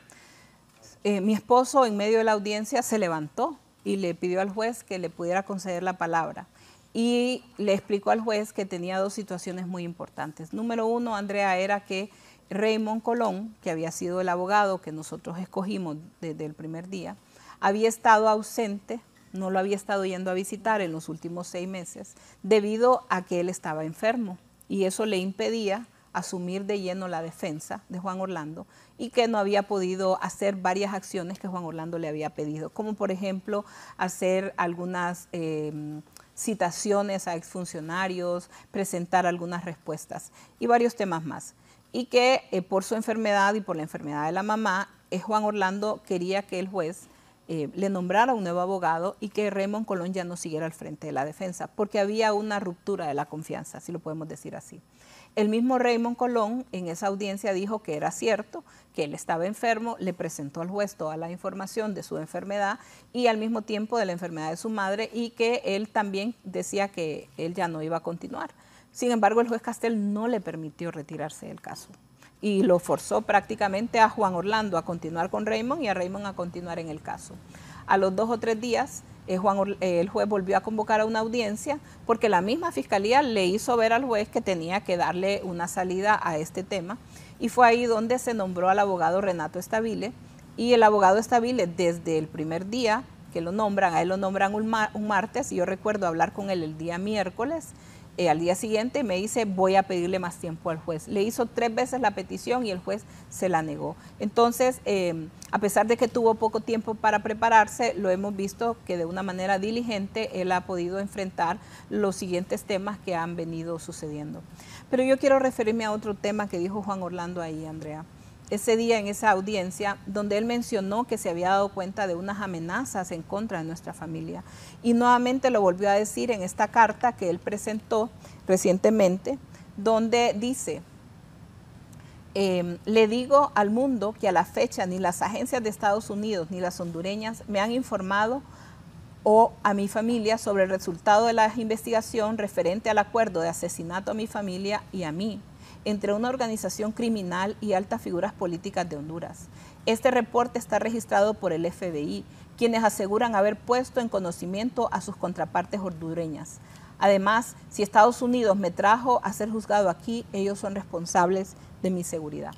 mi esposo en medio de la audiencia se levantó y le pidió al juez que le pudiera conceder la palabra y le explicó al juez que tenía dos situaciones muy importantes. Número uno, Andrea, era que Raymond Colón, que había sido el abogado que nosotros escogimos desde el primer día, había estado ausente, no lo había estado yendo a visitar en los últimos 6 meses, debido a que él estaba enfermo, y eso le impedía asumir de lleno la defensa de Juan Orlando, y que no había podido hacer varias acciones que Juan Orlando le había pedido, como por ejemplo hacer algunas citaciones a exfuncionarios, presentar algunas respuestas y varios temas más. Y que por su enfermedad y por la enfermedad de la mamá, Juan Orlando quería que el juez le nombrara un nuevo abogado y que Raymond Colón ya no siguiera al frente de la defensa, porque había una ruptura de la confianza, si lo podemos decir así. El mismo Raymond Colón en esa audiencia dijo que era cierto, que él estaba enfermo, le presentó al juez toda la información de su enfermedad y al mismo tiempo de la enfermedad de su madre, y que él también decía que él ya no iba a continuar. Sin embargo, el juez Castel no le permitió retirarse del caso y lo forzó prácticamente a Juan Orlando a continuar con Raymond y a Raymond a continuar en el caso. A los 2 o 3 días, el juez volvió a convocar a una audiencia porque la misma fiscalía le hizo ver al juez que tenía que darle una salida a este tema, y fue ahí donde se nombró al abogado Renato Estabil, y el abogado Estabil desde el primer día que lo nombran, a él lo nombran un martes, y yo recuerdo hablar con él el día miércoles. Al día siguiente me dice, voy a pedirle más tiempo al juez. Le hizo 3 veces la petición y el juez se la negó. Entonces, a pesar de que tuvo poco tiempo para prepararse, lo hemos visto que de una manera diligente él ha podido enfrentar los siguientes temas que han venido sucediendo. Pero yo quiero referirme a otro tema que dijo Juan Orlando ahí, Andrea. Ese día en esa audiencia donde él mencionó que se había dado cuenta de unas amenazas en contra de nuestra familia, y nuevamente lo volvió a decir en esta carta que él presentó recientemente, donde dice: le digo al mundo que a la fecha ni las agencias de Estados Unidos ni las hondureñas me han informado o a mi familia sobre el resultado de la investigación referente al acuerdo de asesinato a mi familia y a mí, entre una organización criminal y altas figuras políticas de Honduras. Este reporte está registrado por el FBI, quienes aseguran haber puesto en conocimiento a sus contrapartes hondureñas. Además, si Estados Unidos me trajo a ser juzgado aquí, ellos son responsables de mi seguridad.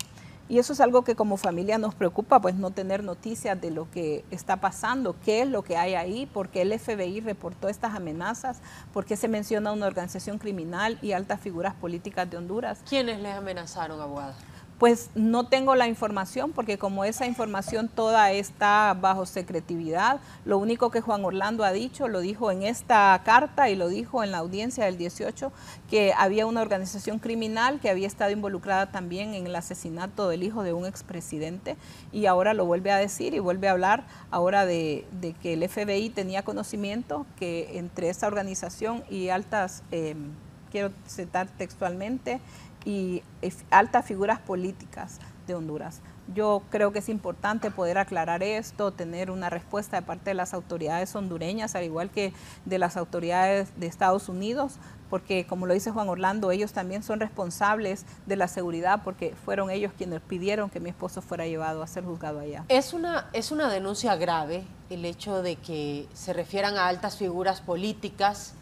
Y eso es algo que como familia nos preocupa, pues no tener noticias de lo que está pasando, qué es lo que hay ahí, por qué el FBI reportó estas amenazas, por qué se menciona una organización criminal y altas figuras políticas de Honduras. ¿Quiénes les amenazaron, abogada? Pues no tengo la información, porque como esa información toda está bajo secretividad, lo único que Juan Orlando ha dicho, lo dijo en esta carta y lo dijo en la audiencia del 18, que había una organización criminal que había estado involucrada también en el asesinato del hijo de un expresidente, y ahora lo vuelve a decir y vuelve a hablar ahora de que el FBI tenía conocimiento que entre esa organización y altas, quiero citar textualmente, y altas figuras políticas de Honduras. Yo creo que es importante poder aclarar esto, tener una respuesta de parte de las autoridades hondureñas, al igual que de las autoridades de Estados Unidos, porque como lo dice Juan Orlando, ellos también son responsables de la seguridad porque fueron ellos quienes pidieron que mi esposo fuera llevado a ser juzgado allá. Es una denuncia grave el hecho de que se refieran a altas figuras políticas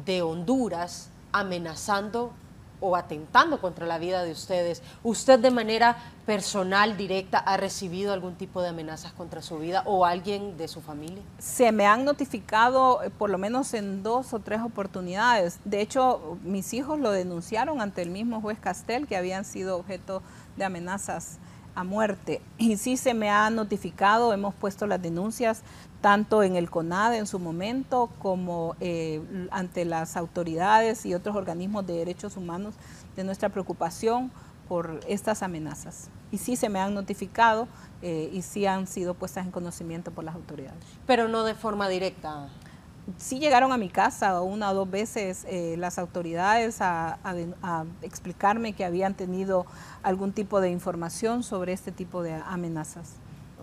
de Honduras amenazando o atentando contra la vida de ustedes. ¿Usted de manera personal, directa, ha recibido algún tipo de amenazas contra su vida o alguien de su familia? Se me han notificado por lo menos en 2 o 3 oportunidades. De hecho, mis hijos lo denunciaron ante el mismo juez Castel, que habían sido objeto de amenazas a muerte. Y sí se me ha notificado, hemos puesto las denuncias tanto en el CONADE en su momento como ante las autoridades y otros organismos de derechos humanos de nuestra preocupación por estas amenazas. Y sí se me han notificado y sí han sido puestas en conocimiento por las autoridades. Pero no de forma directa. Sí llegaron a mi casa 1 o 2 veces las autoridades a explicarme que habían tenido algún tipo de información sobre este tipo de amenazas.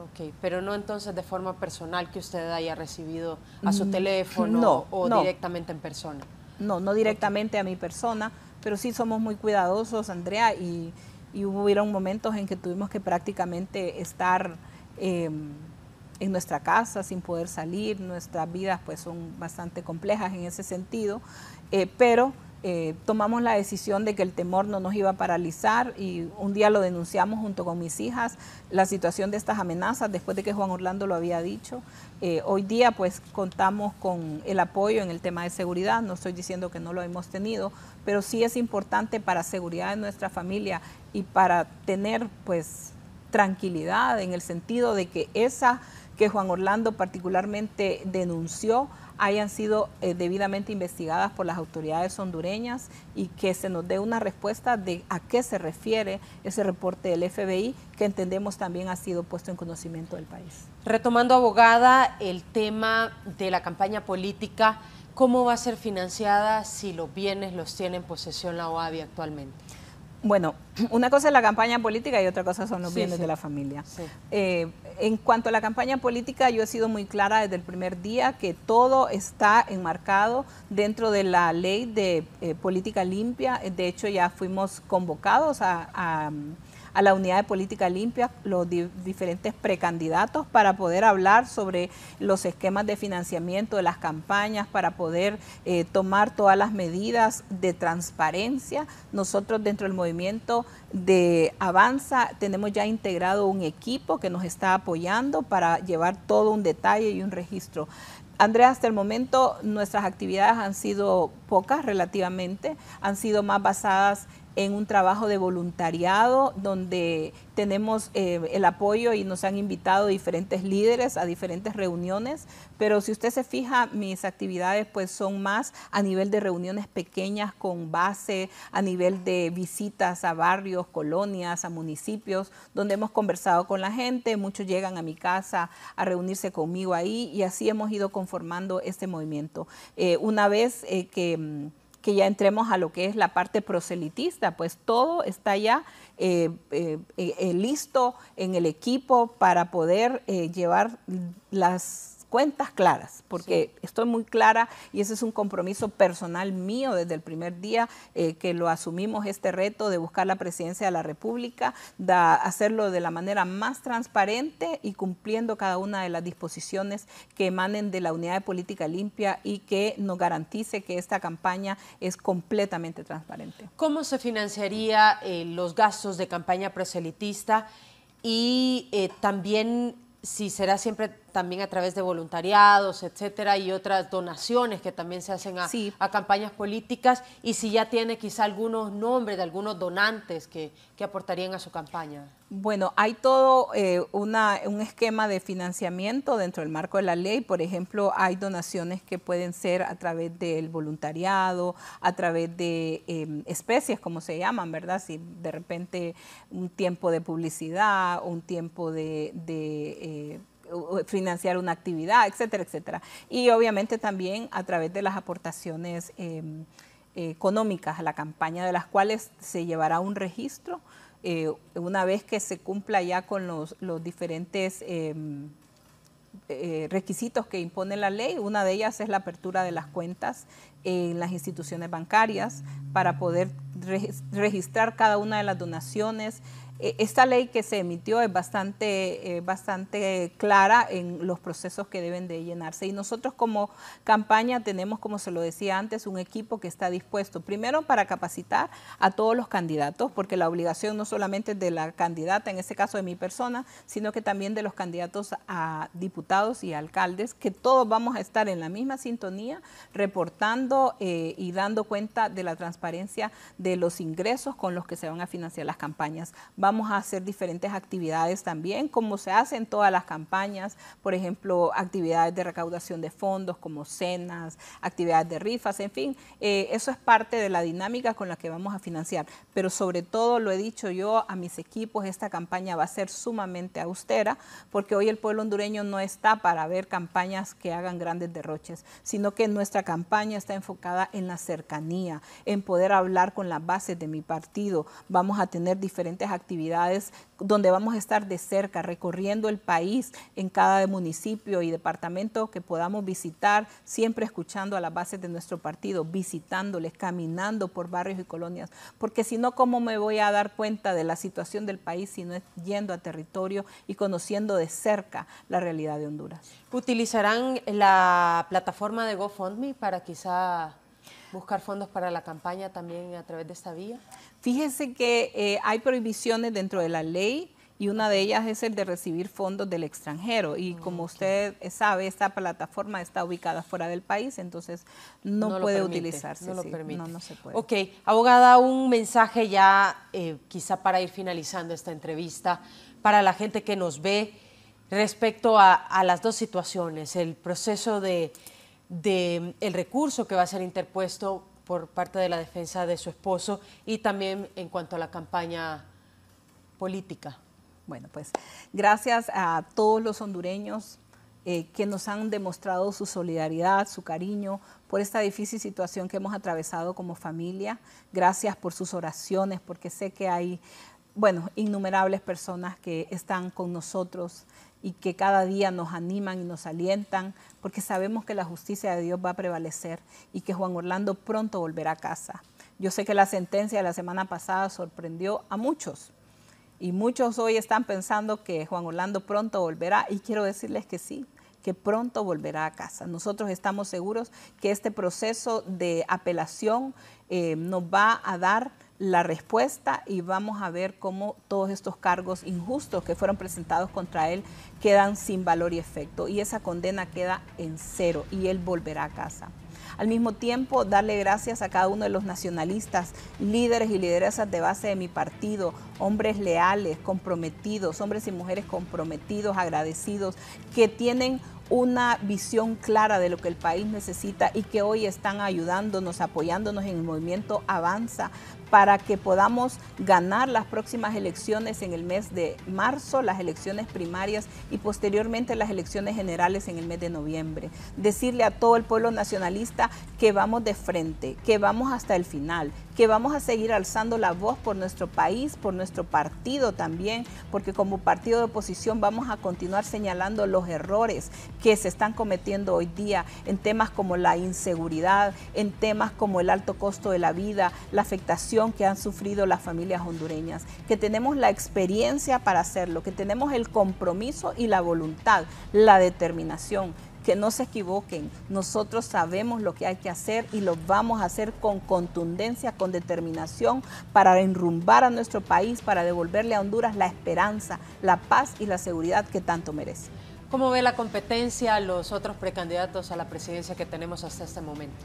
Ok, pero no entonces de forma personal que usted haya recibido a su teléfono o directamente en persona. No directamente a mi persona, pero sí somos muy cuidadosos, Andrea, y hubieron momentos en que tuvimos que prácticamente estar en nuestra casa sin poder salir. Nuestras vidas pues son bastante complejas en ese sentido, pero tomamos la decisión de que el temor no nos iba a paralizar y un día lo denunciamos junto con mis hijas, la situación de estas amenazas después de que Juan Orlando lo había dicho. Hoy día pues contamos con el apoyo en el tema de seguridad, no estoy diciendo que no lo hemos tenido, pero sí es importante para seguridad de nuestra familia y para tener pues tranquilidad en el sentido de que esa que Juan Orlando particularmente denunció hayan sido debidamente investigadas por las autoridades hondureñas y que se nos dé una respuesta de a qué se refiere ese reporte del FBI, que entendemos también ha sido puesto en conocimiento del país. Retomando, abogada, el tema de la campaña política, ¿cómo va a ser financiada si los bienes los tiene en posesión la OAVI actualmente? Bueno, una cosa es la campaña política y otra cosa son los bienes de la familia. Sí. En cuanto a la campaña política, yo he sido muy clara desde el primer día que todo está enmarcado dentro de la ley de política limpia. De hecho, ya fuimos convocados a la unidad de política limpia, los diferentes precandidatos, para poder hablar sobre los esquemas de financiamiento de las campañas, para poder tomar todas las medidas de transparencia. Nosotros dentro del movimiento de Avanza tenemos ya integrado un equipo que nos está apoyando para llevar todo un detalle y un registro. Andrea, hasta el momento nuestras actividades han sido pocas relativamente, han sido más basadas en un trabajo de voluntariado donde tenemos el apoyo y nos han invitado diferentes líderes a diferentes reuniones, pero si usted se fija, mis actividades pues son más a nivel de reuniones pequeñas con base, a nivel de visitas a barrios, colonias, a municipios, donde hemos conversado con la gente, muchos llegan a mi casa a reunirse conmigo ahí y así hemos ido conformando este movimiento. Una vez que ya entremos a lo que es la parte proselitista, pues todo está ya listo en el equipo para poder llevar las cuentas claras, porque estoy muy clara y ese es un compromiso personal mío desde el primer día que lo asumimos este reto de buscar la presidencia de la República, de hacerlo de la manera más transparente y cumpliendo cada una de las disposiciones que emanen de la Unidad de Política Limpia y que nos garantice que esta campaña es completamente transparente. ¿Cómo se financiaría los gastos de campaña proselitista y también si será siempre también a través de voluntariados, etcétera, y otras donaciones que también se hacen a campañas políticas, y si ya tiene quizá algunos nombres de algunos donantes que aportarían a su campaña? Bueno, hay todo un esquema de financiamiento dentro del marco de la ley. Por ejemplo, hay donaciones que pueden ser a través del voluntariado, a través de especies, como se llaman, ¿verdad? Si de repente un tiempo de publicidad, un tiempo de financiar una actividad, etcétera, etcétera. Y obviamente también a través de las aportaciones económicas a la campaña, de las cuales se llevará un registro una vez que se cumpla ya con los diferentes requisitos que impone la ley. Una de ellas es la apertura de las cuentas en las instituciones bancarias para poder registrar cada una de las donaciones. Esta ley que se emitió es bastante clara en los procesos que deben de llenarse, y nosotros como campaña tenemos, como se lo decía antes, un equipo que está dispuesto primero para capacitar a todos los candidatos, porque la obligación no solamente es de la candidata, en este caso de mi persona, sino que también de los candidatos a diputados y alcaldes, que todos vamos a estar en la misma sintonía, reportando y dando cuenta de la transparencia de los ingresos con los que se van a financiar las campañas. Vamos a hacer diferentes actividades también, como se hace en todas las campañas, por ejemplo, actividades de recaudación de fondos como cenas, actividades de rifas, en fin, eso es parte de la dinámica con la que vamos a financiar. Pero sobre todo, lo he dicho yo a mis equipos, esta campaña va a ser sumamente austera, porque hoy el pueblo hondureño no está para ver campañas que hagan grandes derroches, sino que nuestra campaña está enfocada en la cercanía, en poder hablar con las bases de mi partido. Vamos a tener diferentes actividades donde vamos a estar de cerca, recorriendo el país en cada municipio y departamento que podamos visitar, siempre escuchando a las bases de nuestro partido, visitándoles, caminando por barrios y colonias, porque si no, ¿cómo me voy a dar cuenta de la situación del país si no es yendo a territorio y conociendo de cerca la realidad de Honduras? ¿Utilizarán la plataforma de GoFundMe para quizá buscar fondos para la campaña también a través de esta vía? Fíjese que hay prohibiciones dentro de la ley, y una de ellas es el de recibir fondos del extranjero. Y como usted sabe, esta plataforma está ubicada fuera del país, entonces no puede utilizarse. No lo permite. No se puede. Ok, abogada, un mensaje ya quizá para ir finalizando esta entrevista para la gente que nos ve respecto a las dos situaciones, el proceso de el recurso que va a ser interpuesto por parte de la defensa de su esposo, y también en cuanto a la campaña política. Bueno, pues gracias a todos los hondureños que nos han demostrado su solidaridad, su cariño por esta difícil situación que hemos atravesado como familia. Gracias por sus oraciones, porque sé que hay, bueno, innumerables personas que están con nosotros y que cada día nos animan y nos alientan, porque sabemos que la justicia de Dios va a prevalecer y que Juan Orlando pronto volverá a casa. Yo sé que la sentencia de la semana pasada sorprendió a muchos, y muchos hoy están pensando que Juan Orlando pronto volverá, y quiero decirles que sí, que pronto volverá a casa. Nosotros estamos seguros que este proceso de apelación nos va a dar la respuesta, y vamos a ver cómo todos estos cargos injustos que fueron presentados contra él quedan sin valor y efecto, y esa condena queda en cero y él volverá a casa. Al mismo tiempo, darle gracias a cada uno de los nacionalistas, líderes y lideresas de base de mi partido, hombres leales, comprometidos, hombres y mujeres comprometidos, agradecidos, que tienen una visión clara de lo que el país necesita y que hoy están ayudándonos, apoyándonos en el movimiento Avanza para que podamos ganar las próximas elecciones en el mes de marzo, las elecciones primarias y posteriormente las elecciones generales en el mes de noviembre. Decirle a todo el pueblo nacionalista que vamos de frente, que vamos hasta el final, que vamos a seguir alzando la voz por nuestro país, por nuestro partido también, porque como partido de oposición vamos a continuar señalando los errores que se están cometiendo hoy día en temas como la inseguridad, en temas como el alto costo de la vida, la afectación que han sufrido las familias hondureñas, que tenemos la experiencia para hacerlo, que tenemos el compromiso y la voluntad, la determinación. Que no se equivoquen, nosotros sabemos lo que hay que hacer y lo vamos a hacer con contundencia, con determinación para enrumbar a nuestro país, para devolverle a Honduras la esperanza, la paz y la seguridad que tanto merece. ¿Cómo ve la competencia, los otros precandidatos a la presidencia que tenemos hasta este momento?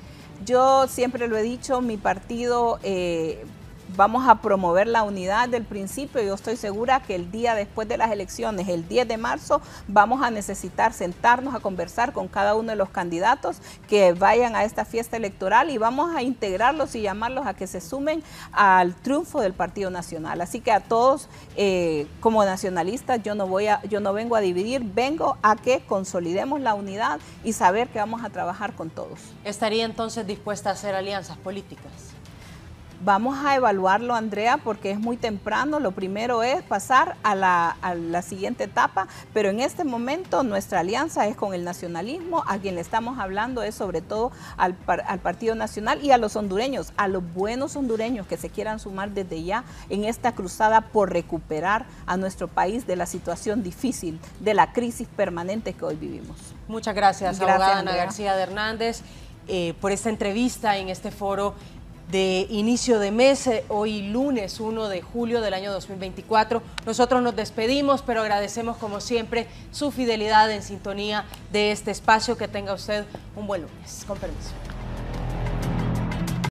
Yo siempre lo he dicho, mi partido vamos a promover la unidad del principio. Yo estoy segura que el día después de las elecciones, el 10 de marzo, vamos a necesitar sentarnos a conversar con cada uno de los candidatos que vayan a esta fiesta electoral, y vamos a integrarlos y llamarlos a que se sumen al triunfo del Partido Nacional. Así que a todos, como nacionalistas, yo no vengo a dividir, vengo a que consolidemos la unidad y saber que vamos a trabajar con todos. ¿Estaría entonces dispuesta a hacer alianzas políticas? Vamos a evaluarlo, Andrea, porque es muy temprano. Lo primero es pasar a la siguiente etapa, pero en este momento nuestra alianza es con el nacionalismo. A quien le estamos hablando es sobre todo al Partido Nacional y a los hondureños, a los buenos hondureños que se quieran sumar desde ya en esta cruzada por recuperar a nuestro país de la situación difícil, de la crisis permanente que hoy vivimos. Muchas gracias, abogada Ana García de Hernández, por esta entrevista en este foro de inicio de mes, hoy lunes 1 de julio del año 2024. Nosotros nos despedimos, pero agradecemos como siempre su fidelidad en sintonía de este espacio. Que tenga usted un buen lunes. Con permiso.